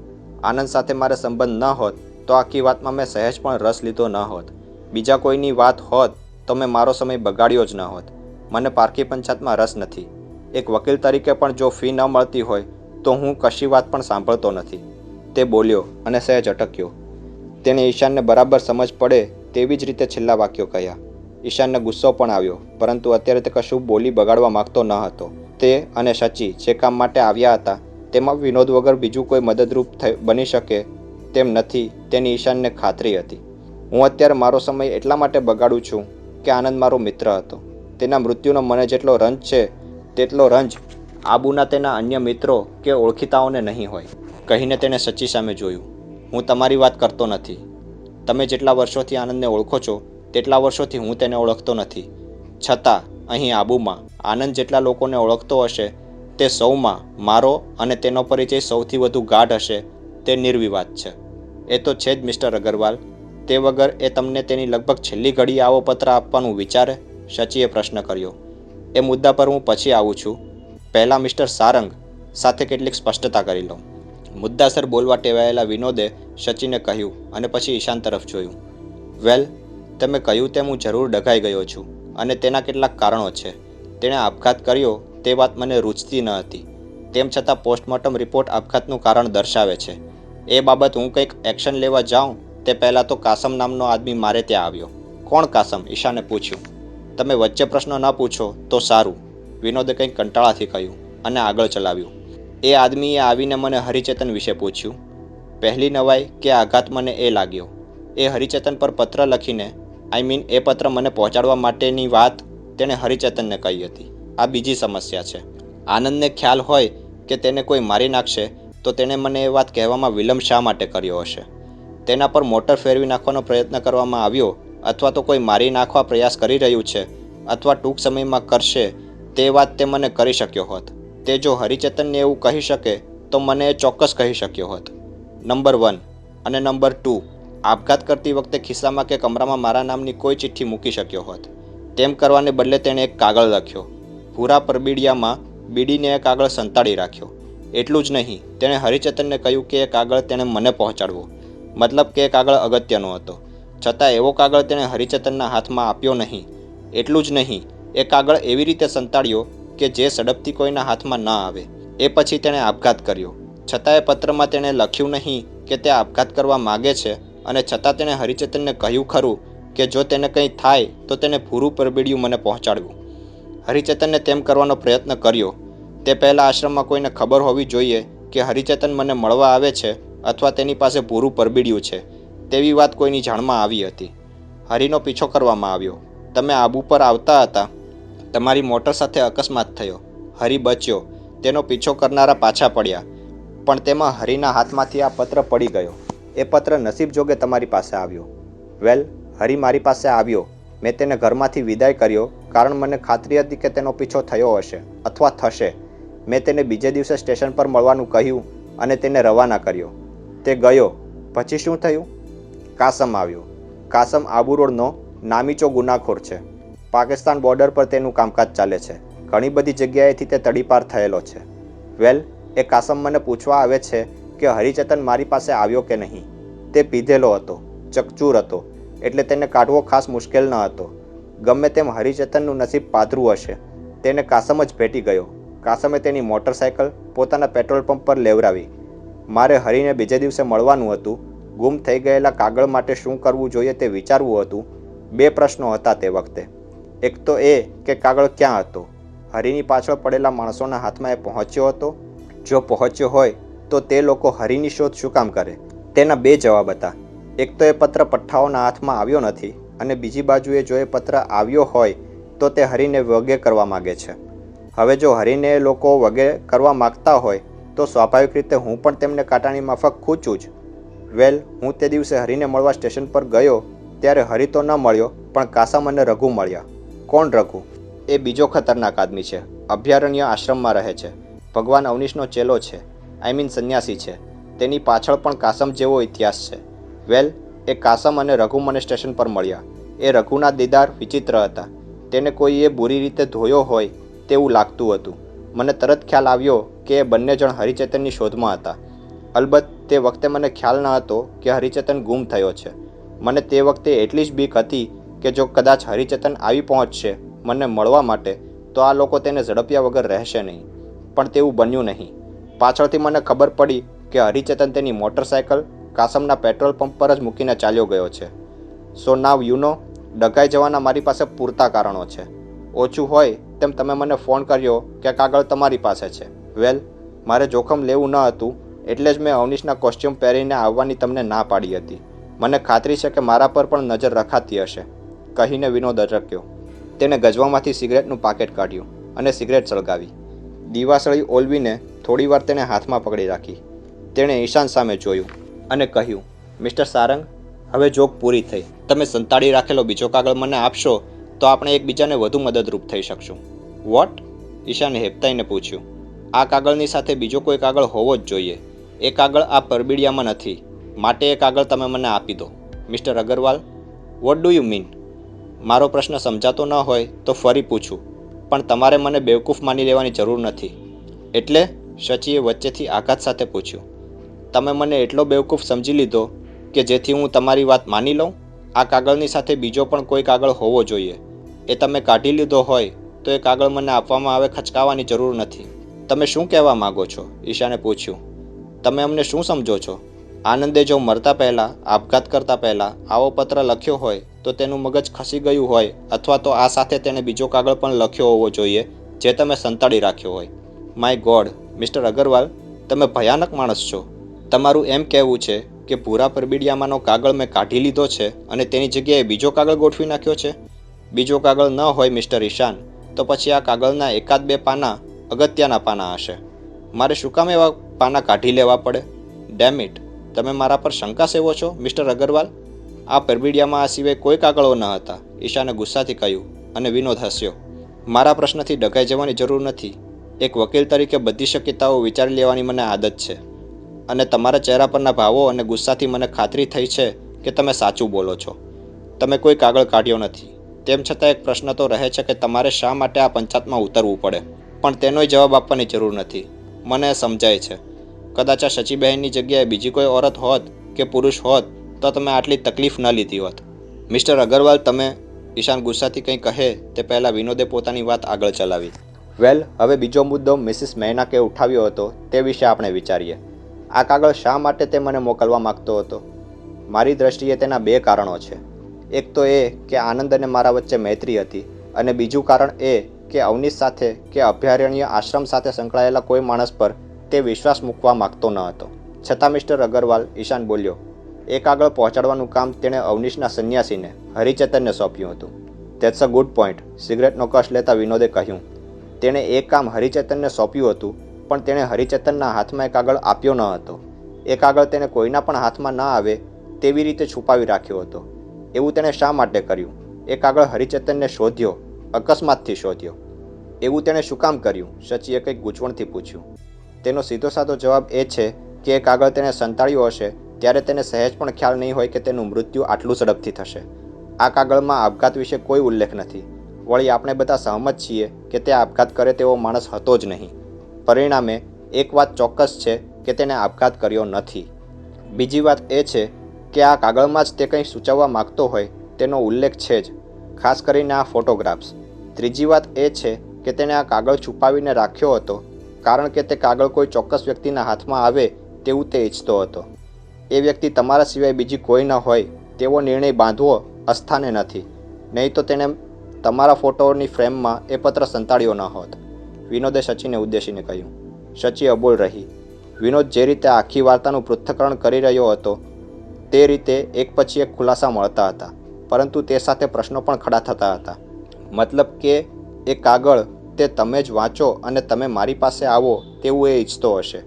આનંદ સાથે મારે સંબંધ ન હોત તો આખી વાતમાં મેં સહેજ પણ રસ લીધો ન હોત. બીજા કોઈની વાત હોત તો મેં મારો સમય બગાડ્યો જ ન હોત. મને પારકી પંચાયતમાં રસ નથી. એક વકીલ તરીકે પણ જો ફી ન મળતી હોય તો હું કશી વાત પણ સાંભળતો નથી, તે બોલ્યો અને સહેજ અટક્યો. તેને ઈશાનને બરાબર સમજ પડે તેવી જ રીતે છેલ્લા વાક્યો કહ્યા. ઈશાનને ગુસ્સો પણ આવ્યો, પરંતુ અત્યારે તે કશું બોલી બગાડવા માગતો ન હતો. તે અને સચી જે કામ માટે આવ્યા હતા તેમાં વિનોદ વગર બીજું કોઈ મદદરૂપ બની શકે તેમ નથી તેની ઈશાનને ખાતરી હતી. હું અત્યારે મારો સમય એટલા માટે બગાડું છું કે આનંદ મારો મિત્ર હતો. તેના મૃત્યુનો મને જેટલો રંજ છે તેટલો રંજ આબુના તેના અન્ય મિત્રો કે ઓળખીતાઓને નહીં હોય, કહીને તેણે સચી સામે જોયું. હું તમારી વાત કરતો નથી. તમે જેટલા વર્ષોથી આનંદને ઓળખો છો તેટલા વર્ષોથી હું તેને ઓળખતો નથી. છતાં અહીં આબુમાં આનંદ જેટલા લોકોને ઓળખતો હશે તે સૌમાં મારો અને તેનો પરિચય સૌથી વધુ ગાઢ હશે તે નિર્વિવાદ છે. એ તો છે જ મિસ્ટર અગરવાલ. તે વગર એ તમને તેની લગભગ છેલ્લી ઘડીએ આવો પત્ર આપવાનું વિચારે? સચીએ પ્રશ્ન કર્યો. એ મુદ્દા પર હું પછી આવું છું. પહેલાં મિસ્ટર સારંગ સાથે કેટલીક સ્પષ્ટતા કરી લઉં. મુદ્દાસર બોલવા ટેવાયેલા વિનોદે સચીને કહ્યું અને પછી ઈશાન તરફ જોયું. વેલ, તમે કહ્યું તેમ હું જરૂર ડઘાઈ ગયો છું અને તેના કેટલાક કારણો છે. તેણે આપઘાત કર્યો તે વાત મને રૂચતી ન હતી. તેમ છતાં પોસ્ટમોર્ટમ રિપોર્ટ આપઘાતનું કારણ દર્શાવે છે. એ બાબત હું કંઈક એક્શન લેવા જાઉં તે પહેલાં તો કાસમ નામનો આદમી મારે ત્યાં આવ્યો. કોણ કાસમ? ઈશાને પૂછ્યું. તમે વચ્ચે પ્રશ્ન ન પૂછો તો સારું, વિનોદે કંઈક કંટાળાથી કહ્યું અને આગળ ચલાવ્યું. એ આદમીએ આવીને મને હરિચેતન વિશે પૂછ્યું. પહેલી નવાઈ કે આઘાત મને એ લાગ્યો, એ હરિચેતન પર પત્ર લખીને એ પત્ર મને પહોંચાડવા માટેની વાત તેણે હરિચેતનને કહી હતી. આ બીજી સમસ્યા છે. આનંદને ખ્યાલ હોય કે તેને કોઈ મારી નાખશે તો તેણે મને એ વાત કહેવામાં વિલંબ શા માટે કર્યો હશે? તેના પર મોટર ફેરવી નાખવાનો પ્રયત્ન કરવામાં આવ્યો, અથવા તો કોઈ મારી નાખવા પ્રયાસ કરી રહ્યું છે અથવા ટૂંક સમયમાં કરશે તે વાત તે મને કરી શક્યો હોત. તે જો હરિચેતનને એવું કહી શકે તો મને એ ચોક્કસ કહી શક્યો હોત. નંબર 1 અને નંબર 2, આપઘાત કરતી વખતે ખિસ્સામાં કે કમરામાં મારા નામની કોઈ ચિઠ્ઠી મૂકી શક્યો હોત. તેમ કરવાને બદલે તેણે એક કાગળ લખ્યો. ભૂરા પરબીડિયામાં બીડીને એ કાગળ સંતાડી રાખ્યો. એટલું જ નહીં, તેણે હરિચેતનને કહ્યું કે એ કાગળ તેણે મને પહોંચાડવો. મતલબ કે એ કાગળ અગત્યનો હતો. છતાં એવો કાગળ તેણે હરિચેતનના હાથમાં આપ્યો નહીં. એટલું જ નહીં, એ કાગળ એવી રીતે સંતાડ્યો કે જે ઝડપથી કોઈના હાથમાં ન આવે. એ પછી તેણે આપઘાત કર્યો. છતાં એ પત્રમાં તેણે લખ્યું નહીં કે તે આપઘાત કરવા માગે છે, અને છતાં તેણે હરિચેતનને કહ્યું ખરું કે જો તેને કંઈ થાય તો તેને ભૂરું પરબીડિયું મને પહોંચાડવું. હરિચેતને તેમ કરવાનો પ્રયત્ન કર્યો. તે પહેલાં આશ્રમમાં કોઈને ખબર હોવી જોઈએ કે હરિચેતન મને મળવા આવે છે અથવા તેની પાસે ભૂરું પરબીડિયું છે. તેવી વાત કોઈની જાણમાં આવી હતી. હરિનો પીછો કરવામાં આવ્યો. તમે આબુ પર આવતા હતા. તમારી મોટર સાથે અકસ્માત થયો. હરિ બચ્યો. તેનો પીછો કરનારા પાછા પડ્યા. પણ તેમાં હરિના હાથમાંથી આ પત્ર પડી ગયો. એ પત્ર નસીબ જોગે તમારી પાસે આવ્યો. વેલ, હરિ મારી પાસે આવ્યો. મેં તેને ઘરમાંથી વિદાય કર્યો કારણ મને ખાતરી હતી કે તેનો પીછો થયો હશે અથવા થશે. મેં તેને બીજે દિવસે સ્ટેશન પર મળવાનું કહ્યું અને તેને રવાના કર્યો. તે ગયો. પછી શું થયું? કાસમ આવ્યો. કાસમ આબુ રોડનો નામીચો ગુનાખોર છે. પાકિસ્તાન બોર્ડર પર તેનું કામકાજ ચાલે છે. ઘણી બધી જગ્યાએથી તે તડીપાર થયેલો છે. વેલ, એ કાસમ મને પૂછવા આવે છે કે હરિચેતન મારી પાસે આવ્યો કે નહીં. તે પીધેલો હતો, ચકચૂર હતો, એટલે તેને કાઢવો ખાસ મુશ્કેલ ન હતો. ગમે તેમ હરિચેતનનું નસીબ પાતળું હશે. તેને કાસમ જ ભેટી ગયો. કાસમે તેની મોટરસાયકલ પોતાના પેટ્રોલ પંપ પર લેવડાવી. મારે હરિને બીજે દિવસે મળવાનું હતું. ગુમ થઈ ગયેલા કાગળ માટે શું કરવું જોઈએ તે વિચારવું હતું. બે પ્રશ્નો હતા તે વખતે. એક તો એ કે કાગળ ક્યાં હતો? હરિની પાછળ પડેલા માણસોના હાથમાં એ પહોંચ્યો હતો? જો પહોંચ્યો હોય તો તે લોકો હરિની શોધ શું કામ કરે? તેના બે જવાબ હતા. એક તો એ પત્ર પઠ્ઠાઓના હાથમાં આવ્યો નથી અને બીજી બાજુએ જો એ પત્ર આવ્યો હોય તો તે હરિને વગે કરવા માગે છે. હવે જો હરિને એ લોકો વગે કરવા માગતા હોય તો સ્વાભાવિક રીતે હું પણ તેમને કાંટાની માફક ખૂંચું જ. વેલ, હું તે દિવસે હરિને મળવા સ્ટેશન પર ગયો ત્યારે હરિ તો ન મળ્યો પણ કાસમ અને રઘુ મળ્યા. કોણ રઘુ? એ બીજો ખતરનાક આદમી છે. અભયારણ્ય આશ્રમમાં રહે છે. ભગવાન અવનીશનો ચેલો છે. સંન્યાસી છે. તેની પાછળ પણ કાસમ જેવો ઇતિહાસ છે. વેલ, એ કાસમ અને રઘુ મને સ્ટેશન પર મળ્યા. એ રઘુના દીદાર વિચિત્ર હતા. તેને કોઈએ બુરી રીતે ધોયો હોય તેવું લાગતું હતું. મને તરત ખ્યાલ આવ્યો કે એ બંને જણ હરિચેતનની શોધમાં હતા. અલબત્ત તે વખતે મને ખ્યાલ ન હતો કે હરિચેતન ગુમ થયો છે. મને તે વખતે એટલી જ બીક હતી કે જો કદાચ હરિચેતન આવી પહોંચશે મને મળવા માટે તો આ લોકો તેને ઝડપ્યા વગર રહેશે નહીં. પણ તેવું બન્યું નહીં. પાછળથી મને ખબર પડી કે હરિચેતન તેની મોટરસાયકલ કાસમના પેટ્રોલ પંપ પર જ મૂકીને ચાલ્યો ગયો છે. સો નાવ યુ નો, ડઘાઈ જવાના મારી પાસે પૂરતા કારણો છે. ઓછું હોય તેમ તમે મને ફોન કર્યો કે કાગળ તમારી પાસે છે. વેલ, મારે જોખમ લેવું ન હતું એટલે જ મેં અવનીશના કોસ્ચ્યુમ પહેરીને આવવાની તમને ના પાડી હતી. મને ખાતરી છે કે મારા પર પણ નજર રખાતી હશે, કહીને વિનોદ અટક્યો. તેને ગજવામાંથી સિગરેટનું પાકેટ કાઢ્યું અને સિગરેટ સળગાવી. દીવાસળી ઓલવીને થોડીવાર તેને હાથમાં પકડી રાખી. તેણે ઈશાન સામે જોયું અને કહ્યું, મિસ્ટર સારંગ, હવે જોક પૂરી થઈ. તમે સંતાડી રાખેલો બીજો કાગળ મને આપશો તો આપણે એકબીજાને વધુ મદદરૂપ થઈ શકશું. વોટ? ઈશાને હેપતાઈને પૂછ્યું. આ કાગળની સાથે બીજો કોઈ કાગળ હોવો જ જોઈએ. એ કાગળ આ પરબીડિયામાં નથી, માટે એ કાગળ તમે મને આપી દો. Mister Agarwal, what do you mean? મારો પ્રશ્ન સમજાતો ન હોય તો ફરી પૂછું, પણ તમારે મને બેવકૂફ માની લેવાની જરૂર નથી. એટલે? શચીએ વચ્ચેથી આઘાત સાથે પૂછ્યું. તમે મને એટલો બેવકૂફ સમજી લીધો કે જેથી હું તમારી વાત માની લઉં? આ કાગળની સાથે બીજો પણ કોઈ કાગળ હોવો જોઈએ. એ તમે કાઢી લીધો હોય તો એ કાગળ મને આપવામાં આવે ખચકાવાની જરૂર નથી. તમે શું કહેવા માગો છો? ઈશાને પૂછ્યું. તમે અમને શું સમજો છો? આનંદે જો મરતા પહેલાં, આપઘાત કરતા પહેલાં આવો પત્ર લખ્યો હોય તો તેનું મગજ ખસી ગયું હોય અથવા તો આ સાથે તેણે બીજો કાગળ પણ લખ્યો હોવો જોઈએ જે તમે સંતાડી રાખ્યો હોય. માય ગોડ, મિસ્ટર અગરવાલ, તમે ભયાનક માણસ છો. તમારું એમ કહેવું છે કે ભૂરા પરબીડિયામાંનો કાગળ મેં કાઢી લીધો છે અને તેની જગ્યાએ બીજો કાગળ ગોઠવી નાખ્યો છે? બીજો કાગળ ન હોય મિસ્ટર ઈશાન, તો પછી આ કાગળના એકાદ બે પાના અગત્યના પાના હશે. મારે શું કામ એવા પાના કાઢી લેવા પડે? ડેમ ઇટ, તમે મારા પર શંકા સેવો છો મિસ્ટર અગરવાલ? આ પરબીડિયામાં આ સિવાય કોઈ કાગળો ન હતા, ઈશાને ગુસ્સાથી કહ્યું અને વિનોદ હસ્યો. મારા પ્રશ્નથી ડઘાઈ જવાની જરૂર નથી. એક વકીલ તરીકે બધી શક્યતાઓ વિચારી લેવાની મને આદત છે અને તમારા ચહેરા પરના ભાવો અને ગુસ્સાથી મને ખાતરી થઈ છે કે તમે સાચું બોલો છો. તમે કોઈ કાગળ કાઢ્યો નથી. તેમ છતાં એક પ્રશ્ન તો રહે છે કે તમારે શા માટે આ પંચાયતમાં ઉતરવું પડે. પણ તેનોય જવાબ આપવાની જરૂર નથી. મને સમજાય છે. કદાચ આ શચીબહેનની જગ્યાએ બીજી કોઈ ઓરત હોત કે પુરુષ હોત તો તમે આટલી તકલીફ ન લીધી હોત. મિસ્ટર અગરવાલ, તમે... ઈશાન ગુસ્સાથી કંઈ કહે તે પહેલાં વિનોદે પોતાની વાત આગળ ચલાવી. વેલ, હવે બીજો મુદ્દો મિસિસ મહેનાકે ઉઠાવ્યો હતો તે વિશે આપણે વિચારીએ. આ કાગળ શા માટે તે મને મોકલવા માગતો હતો? મારી દ્રષ્ટિએ તેના બે કારણો છે. એક તો એ કે આનંદ અને મારા વચ્ચે મૈત્રી હતી અને બીજું કારણ એ કે અવનીશ સાથે કે અભયારણ્ય આશ્રમ સાથે સંકળાયેલા કોઈ માણસ પર તે વિશ્વાસ મૂકવા માગતો ન હતો. છતાં મિસ્ટર અગરવાલ, ઈશાન બોલ્યો, એ કાગળ પહોંચાડવાનું કામ તેણે અવનીશના સંન્યાસીને હરિચેતનને સોંપ્યું હતું. ધેટ્સ અ ગુડ પોઈન્ટ, સિગરેટનો કશ લેતા વિનોદે કહ્યું. તેણે એ કામ હરિચેતનને સોંપ્યું હતું પણ તેણે હરિચેતનના હાથમાં એ કાગળ આપ્યો ન હતો. એ કાગળ તેને કોઈના પણ હાથમાં ન આવે તેવી રીતે છુપાવી રાખ્યો હતો. એવું તેણે શા માટે કર્યું? એ કાગળ હરિચેતનને શોધ્યો, અકસ્માતથી શોધ્યો. એવું તેણે શું કામ કર્યું? શચીએ કંઈક ગૂંચવણથી પૂછ્યું. તેનો સીધો સાધો જવાબ એ છે કે એ કાગળ તેણે સંતાડ્યો હશે ત્યારે તેને સહેજ પણ ખ્યાલ નહીં હોય કે તેનું મૃત્યુ આટલું ઝડપથી થશે. આ કાગળમાં આપઘાત વિશે કોઈ ઉલ્લેખ નથી. વળી આપણે બધા સહમત છીએ કે તે આપઘાત કરે તેવો માણસ હતો જ નહીં. પરિણામે એક વાત ચોક્કસ છે કે તેણે આપઘાત કર્યો નથી. બીજી વાત એ છે કે આ કાગળમાં જ તે કંઈ સૂચવવા માગતો હોય તેનો ઉલ્લેખ છે જ, ખાસ કરીને આ ફોટોગ્રાફ્સ. ત્રીજી વાત એ છે કે તેણે આ કાગળ છુપાવીને રાખ્યો હતો કારણ કે તે કાગળ કોઈ ચોક્કસ વ્યક્તિના હાથમાં આવે તેવું તે ઈચ્છતો હતો. એ વ્યક્તિ તમારા સિવાય બીજી કોઈ ન હોય તેવો નિર્ણય બાંધવો અસ્થાને નથી. નહીં તો તેણે તમારા ફોટોની ફ્રેમમાં એ પત્ર સંતાડ્યો ન હોત. વિનોદે શચીને ઉદ્દેશીને કહ્યું. શચી અબોલ રહી. વિનોદ જે રીતે આખી વાર્તાનું પૃથ્થકરણ કરી રહ્યો હતો તે રીતે એક પછી એક ખુલાસા મળતા હતા, પરંતુ તે સાથે પ્રશ્નો પણ ખડા થતા હતા. મતલબ કે એ કાગળ તે તમે જ વાંચો અને તમે મારી પાસે આવો તેવું એ ઈચ્છતો હશે.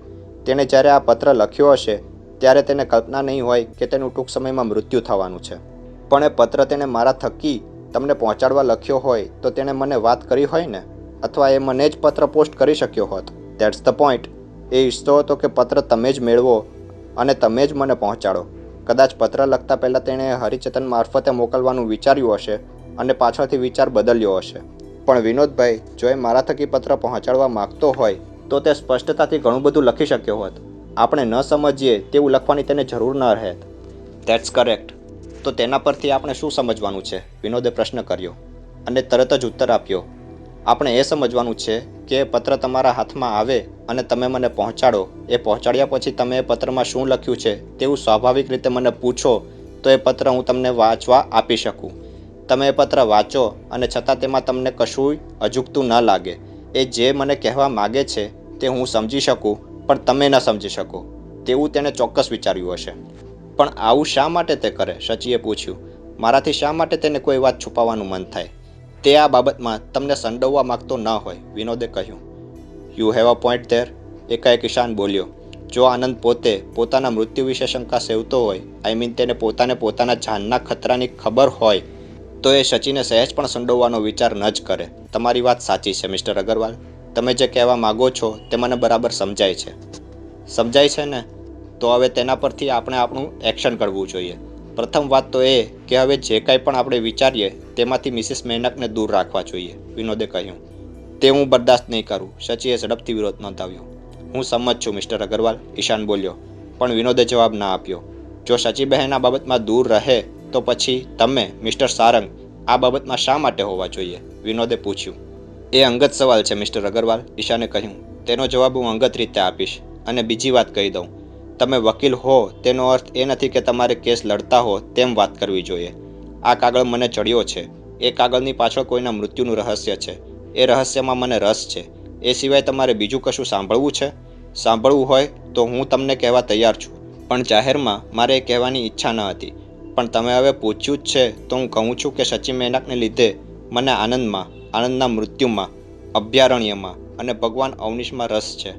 તેણે જ્યારે આ પત્ર લખ્યો હશે ત્યારે તેને કલ્પના નહીં હોય કે તેનું ટૂંક સમયમાં મૃત્યુ થવાનું છે. પણ એ પત્ર તેણે મારા થકી તમને પહોંચાડવા લખ્યો હોય તો તેણે મને વાત કરી હોય ને, અથવા એ મને જ પત્ર પોસ્ટ કરી શક્યો હોત. That's the point. એ ઈચ્છતો હતો કે પત્ર તમે જ મેળવો અને તમે જ મને પહોંચાડો. કદાચ પત્ર લખતા પહેલાં તેણે હરિચેતન મારફતે મોકલવાનું વિચાર્યું હશે અને પાછળથી વિચાર બદલ્યો હશે. પણ વિનોદભાઈ, જો એ મારા થકી પત્ર પહોંચાડવા માગતો હોય તો તે સ્પષ્ટતાથી ઘણું બધું લખી શક્યો હોત. આપણે ન સમજીએ તેવું લખવાની તેને જરૂર ન રહેત. That's correct. તો તેના પરથી આપણે શું સમજવાનું છે? વિનોદે પ્રશ્ન કર્યો અને તરત જ ઉત્તર આપ્યો. આપણે એ સમજવાનું છે કે એ પત્ર તમારા હાથમાં આવે અને તમે મને પહોંચાડો. એ પહોંચાડ્યા પછી તમે એ પત્રમાં શું લખ્યું છે તેવું સ્વાભાવિક રીતે મને પૂછો તો એ પત્ર હું તમને વાંચવા આપી શકું. તમે એ પત્ર વાંચો અને છતાં તેમાં તમને કશું અજુગતું ન લાગે. એ જે મને કહેવા માગે છે તે હું સમજી શકું પણ તમે ન સમજી શકો તેવું તેણે ચોક્કસ વિચાર્યું હશે. પણ આવું શા માટે તે કરે? શચીએ પૂછ્યું. મારાથી શા માટે તેને કોઈ વાત છુપાવવાનું મન થાય? તે આ બાબતમાં તમને સંડોવવા માગતો ન હોય, વિનોદે કહ્યું. You have a point there, એકાએક ઈશાન બોલ્યો. જો આનંદ પોતે પોતાના મૃત્યુ વિશે શંકા સેવતો હોય, આઈ મીન તેને પોતાના જાનના ખતરાની ખબર હોય, તો એ શચીને સહેજ પણ સંડોવવાનો વિચાર ન જ કરે. તમારી વાત સાચી છે મિસ્ટર અગ્રવાલ. તમે જે કહેવા માગો છો તે મને બરાબર સમજાય છે. સમજાય છે ને? તો હવે તેના પરથી આપણે આપણું એક્શન કરવું જોઈએ. પ્રથમ વાત તો એ કે હવે જે કાંઈ પણ આપણે વિચારીએ તેમાંથી મિસિસ મૈનાકને દૂર રાખવા જોઈએ, વિનોદે કહ્યું. તે હું બરદાસ્ત નહીં કરું, શચીએ ઝડપથી વિરોધ નોંધાવ્યો. હું સંમત છું મિસ્ટર અગ્રવાલ, ઈશાન બોલ્યો. પણ વિનોદે જવાબ ના આપ્યો. જો શચીબહેન આ બાબતમાં દૂર રહે તો પછી તમે મિસ્ટર સારંગ આ બાબતમાં શા માટે હોવા જોઈએ? વિનોદે પૂછ્યું. એ અંગત સવાલ છે મિસ્ટર અગ્રવાલ, ઈશાને કહ્યું. તેનો જવાબ હું અંગત રીતે આપીશ. અને બીજી વાત કહી દઉં, તમે વકીલ હો તેનો અર્થ એ નથી કે તમારે કેસ લડતા હો તેમ વાત કરવી જોઈએ. આ કાગળ મને ચડ્યો છે. એ કાગળની પાછળ કોઈના મૃત્યુનું રહસ્ય છે. એ રહસ્યમાં મને રસ છે. એ સિવાય તમારે બીજું કશું સાંભળવું છે? સાંભળવું હોય તો હું તમને કહેવા તૈયાર છું, પણ જાહેરમાં મારે એ કહેવાની ઈચ્છા ન હતી. પણ તમે હવે પૂછ્યું જ છે તો હું કહું છું કે શચી મૈનાકને લીધે મને આનંદમાં, આનંદના મૃત્યુમાં, અભયારણ્યમાં અને ભગવાન અવનીશમાં રસ છે.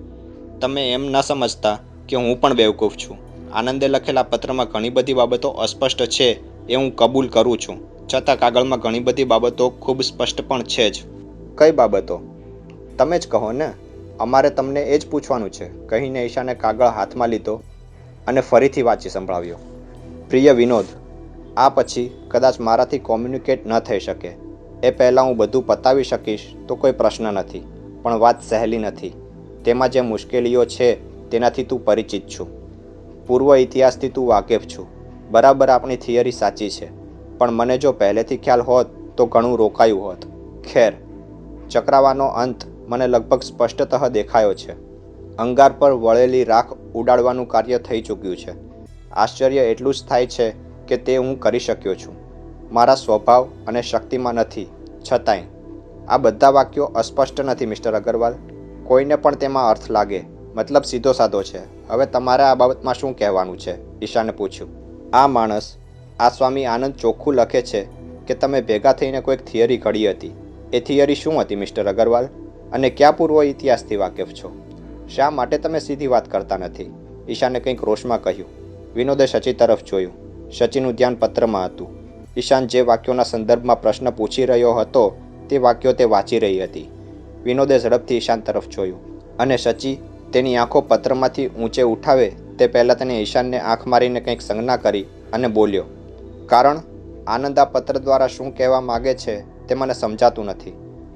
તમે એમ ન સમજતા કે હું પણ બેવકૂફ છું. આનંદે લખેલા પત્રમાં ઘણી બધી બાબતો અસ્પષ્ટ છે એ હું કબૂલ કરું છું, છતાં કાગળમાં ઘણી બધી બાબતો ખૂબ સ્પષ્ટ પણ છે જ. કઈ બાબતો? તમે જ કહો ને. અમારે તમને એ જ પૂછવાનું છે, કહીને ઈશાને કાગળ હાથમાં લીધો અને ફરીથી વાંચી સંભળાવ્યો. પ્રિય વિનોદ, આ પછી કદાચ મારાથી કોમ્યુનિકેટ ન થઈ શકે. એ પહેલાં હું બધું પતાવી શકીશ તો કોઈ પ્રશ્ન નથી, પણ વાત સહેલી નથી. તેમાં જે મુશ્કેલીઓ છે તેનાથી તું પરિચિત છું. પૂર્વ ઇતિહાસથી તું વાકેફ છું. બરાબર, આપણી થિયરી સાચી છે, પણ મને જો પહેલેથી ખ્યાલ હોત તો ઘણું રોકાયું હોત. ખેર, ચક્રાવાનો અંત મને લગભગ સ્પષ્ટતઃ દેખાયો છે. અંગાર પર વળેલી રાખ ઉડાડવાનું કાર્ય થઈ ચૂક્યું છે. આશ્ચર્ય એટલું જ થાય છે કે તે હું કરી શક્યો છું. મારા સ્વભાવ અને શક્તિમાં નથી, છતાંય. આ બધા વાક્યો અસ્પષ્ટ નથી મિસ્ટર અગ્રવાલ. કોઈને પણ તેમાં અર્થ લાગે. મતલબ સીધો સાધો છે. હવે તમારે આ બાબતમાં શું કહેવાનું છે? ઈશાને પૂછ્યું. આ માણસ, આ સ્વામી આનંદ ચોખ્ખું લખે છે કે તમે ભેગા થઈને કોઈક થિયરી ઘડી હતી. એ થિયરી શું હતી મિસ્ટર અગ્રવાલ? અને ક્યાં પૂર્વ ઇતિહાસથી વાકેફ છો? શા માટે તમે સીધી વાત કરતા નથી? ઈશાને કંઈક રોષમાં કહ્યું. વિનોદે સચી તરફ જોયું. સચીનું ધ્યાન પત્રમાં હતું. ઈશાન જે વાક્યોના સંદર્ભમાં પ્રશ્ન પૂછી રહ્યો હતો તે વાક્યો તે વાંચી રહી હતી. વિનોદે ઝડપથી ઈશાન તરફ જોયું અને સચી તેની આંખો પત્રમાંથી ઊંચે ઉઠાવે તે પહેલાં તેને ઈશાનને આંખ મારીને કંઈક સંજ્ઞા કરી અને બોલ્યો, કારણ આનંદ આ પત્ર દ્વારા શું કહેવા માગે છે તે મને સમજાતું નથી.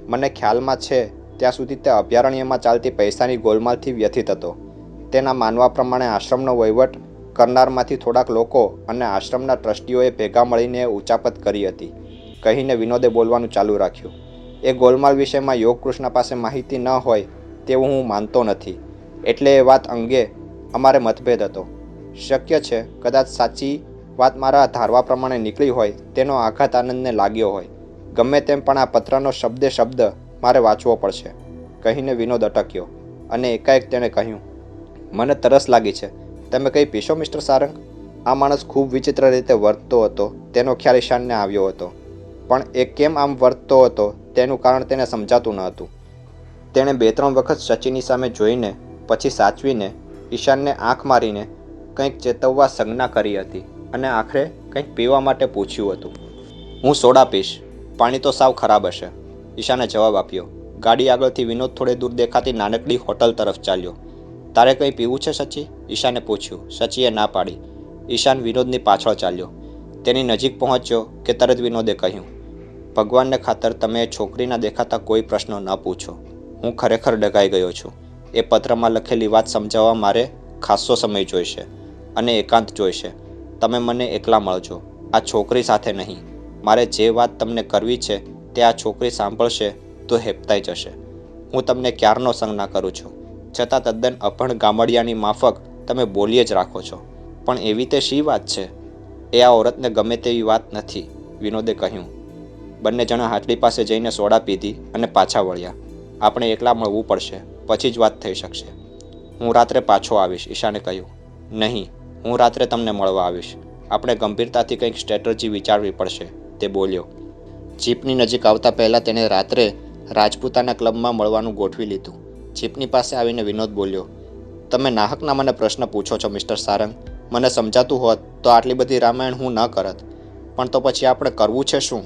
મને ખ્યાલમાં છે ત્યાં સુધી તે અભયારણ્યમાં ચાલતી પૈસાની ગોલમાલથી વ્યથિત હતો. તેના માનવા પ્રમાણે આશ્રમનો વહીવટ કરનારમાંથી થોડાક લોકો અને આશ્રમના ટ્રસ્ટીઓએ ભેગા મળીને ઉચાપત કરી હતી, કહીને વિનોદે બોલવાનું ચાલુ રાખ્યું. એ ગોલમાલ વિષયમાં યોગકૃષ્ણ પાસે માહિતી ન હોય તેવું હું માનતો નથી, એટલે એ વાત અંગે અમારે મતભેદ હતો. શક્ય છે કદાચ સાચી વાત મારા ધારવા પ્રમાણે નીકળી હોય તેનો આઘાત આનંદને લાગ્યો હોય. ગમે તેમ પણ આ પત્રનો શબ્દે શબ્દ મારે વાંચવો પડશે, કહીને વિનોદ અટક્યો અને એકાએક તેણે કહ્યું, મને તરસ લાગી છે, તમે કંઈ પીશો મિસ્ટર સારંગ? આ માણસ ખૂબ વિચિત્ર રીતે વર્તતો હતો તેનો ખ્યાલ ઈશાનને આવ્યો હતો, પણ એ કેમ આમ વર્તતો હતો તેનું કારણ તેને સમજાતું ન હતું. તેણે 2-3 વખત સચીની સામે જોઈને પછી સાચવીને ઈશાનને આંખ મારીને કંઈક ચેતવવા સંજ્ઞા કરી હતી અને આખરે કંઈક પીવા માટે પૂછ્યું હતું. હું સોડા પીશ, પાણી તો સાવ ખરાબ હશે, ઈશાને જવાબ આપ્યો. ગાડી આગળથી વિનોદ થોડે દૂર દેખાતી નાનકડી હોટલ તરફ ચાલ્યો. તારે કંઈ પીવું છે સચી? ઈશાને પૂછ્યું. સચીએ ના પાડી. ઈશાન વિનોદની પાછળ ચાલ્યો. તેની નજીક પહોંચ્યો કે તરત વિનોદે કહ્યું, ભગવાનને ખાતર તમે એ છોકરીના દેખાતા કોઈ પ્રશ્નો ન પૂછો. હું ખરેખર ડઘાઈ ગયો છું. એ પત્રમાં લખેલી વાત સમજાવવા મારે ખાસ્સો સમય જોઈશે અને એકાંત જોઈશે. તમે મને એકલા મળજો, આ છોકરી સાથે નહીં. મારે જે વાત તમને કરવી છે તે આ છોકરી સાંભળશે તો હેપતાઈ જશે. હું તમને ક્યારનો સંજ્ઞા કરું છું, છતાં તદ્દન અભણ ગામડિયાની માફક તમે બોલીએ જ રાખો છો. પણ એવી તે શી વાત છે? એ આ ઓરતને ગમે તેવી વાત નથી, વિનોદે કહ્યું. બંને જણા હાટલી પાસે જઈને સોડા પીધી અને પાછા વળ્યા. આપણે એકલા મળવું પડશે, પછી જ વાત થઈ શકશે. હું રાત્રે પાછો આવીશ, ઈશાને કહ્યું. નહીં, હું રાત્રે તમને મળવા આવીશ. આપણે ગંભીરતાથી કંઈક સ્ટ્રેટર્જી વિચારવી પડશે, તે બોલ્યો. જીપની નજીક આવતા પહેલાં તેણે રાત્રે રાજપૂતાના ક્લબમાં મળવાનું ગોઠવી લીધું. જીપની પાસે આવીને વિનોદ બોલ્યો, તમે નાહકના મને પ્રશ્ન પૂછો છો મિસ્ટર સારંગ. મને સમજાતું હોત તો આટલી બધી રામાયણ હું ન કરત. પણ તો પછી આપણે કરવું છે શું?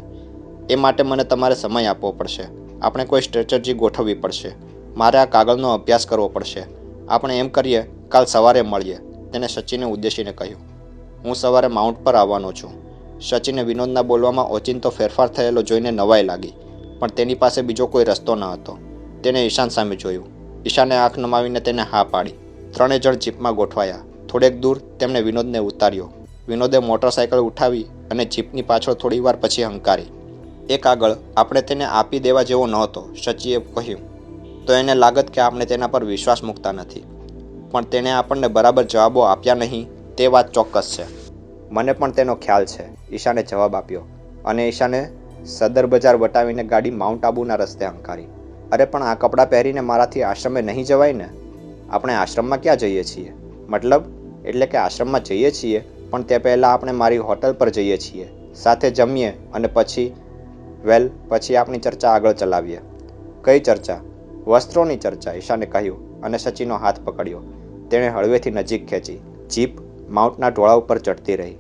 એ માટે મને તમારે સમય આપવો પડશે. આપણે કોઈ સ્ટ્રેટર્જી ગોઠવવી પડશે. મારે આ કાગળનો અભ્યાસ કરવો પડશે. આપણે એમ કરીએ, કાલ સવારે મળીએ, તેને સચીને ઉદ્દેશીને કહ્યું. હું સવારે માઉન્ટ પર આવવાનો છું. સચીને વિનોદના બોલવામાં ઓચિંતો ફેરફાર થયેલો જોઈને નવાઈ લાગી, પણ તેની પાસે બીજો કોઈ રસ્તો ન હતો. તેણે ઈશાન સામે જોયું. ઈશાને આંખ નમાવીને તેને હા પાડી. 3 જણ જીપમાં ગોઠવાયા. થોડેક દૂર તેમણે વિનોદને ઉતાર્યો. વિનોદે મોટરસાયકલ ઉઠાવી અને જીપની પાછળ થોડીવાર પછી હંકારી. એક આગળ આપણે તેને આપી દેવા જેવો નહોતો, સચીએ કહ્યું. તો એને લાગત કે આપણે તેના પર વિશ્વાસ મૂકતા નથી, પણ તેણે આપણને બરાબર જવાબો આપ્યા નહીં તે વાત ચોક્કસ છે. મને પણ તેનો ખ્યાલ છે, ઈશાને જવાબ આપ્યો અને ઈશાને સદર બજાર વટાવીને ગાડી માઉન્ટ આબુના રસ્તે હંકારી. અરે પણ આ કપડાં પહેરીને મારાથી આશ્રમે નહીં જવાય ને? આપણે આશ્રમમાં ક્યાં જઈએ છીએ? મતલબ એટલે કે આશ્રમમાં જઈએ છીએ, પણ તે પહેલાં આપણે મારી હોટલ પર જઈએ છીએ, સાથે જમીએ અને પછી પછી આપણી ચર્ચા આગળ ચલાવીએ. કઈ ચર્ચા? વસ્ત્રોની ચર્ચા, ઈશાને કહ્યું અને સચીનો હાથ પકડ્યો. તેણે હળવેથી નજીક ખેંચી. જીપ માઉન્ટના ઢોળા ઉપર ચડતી રહી.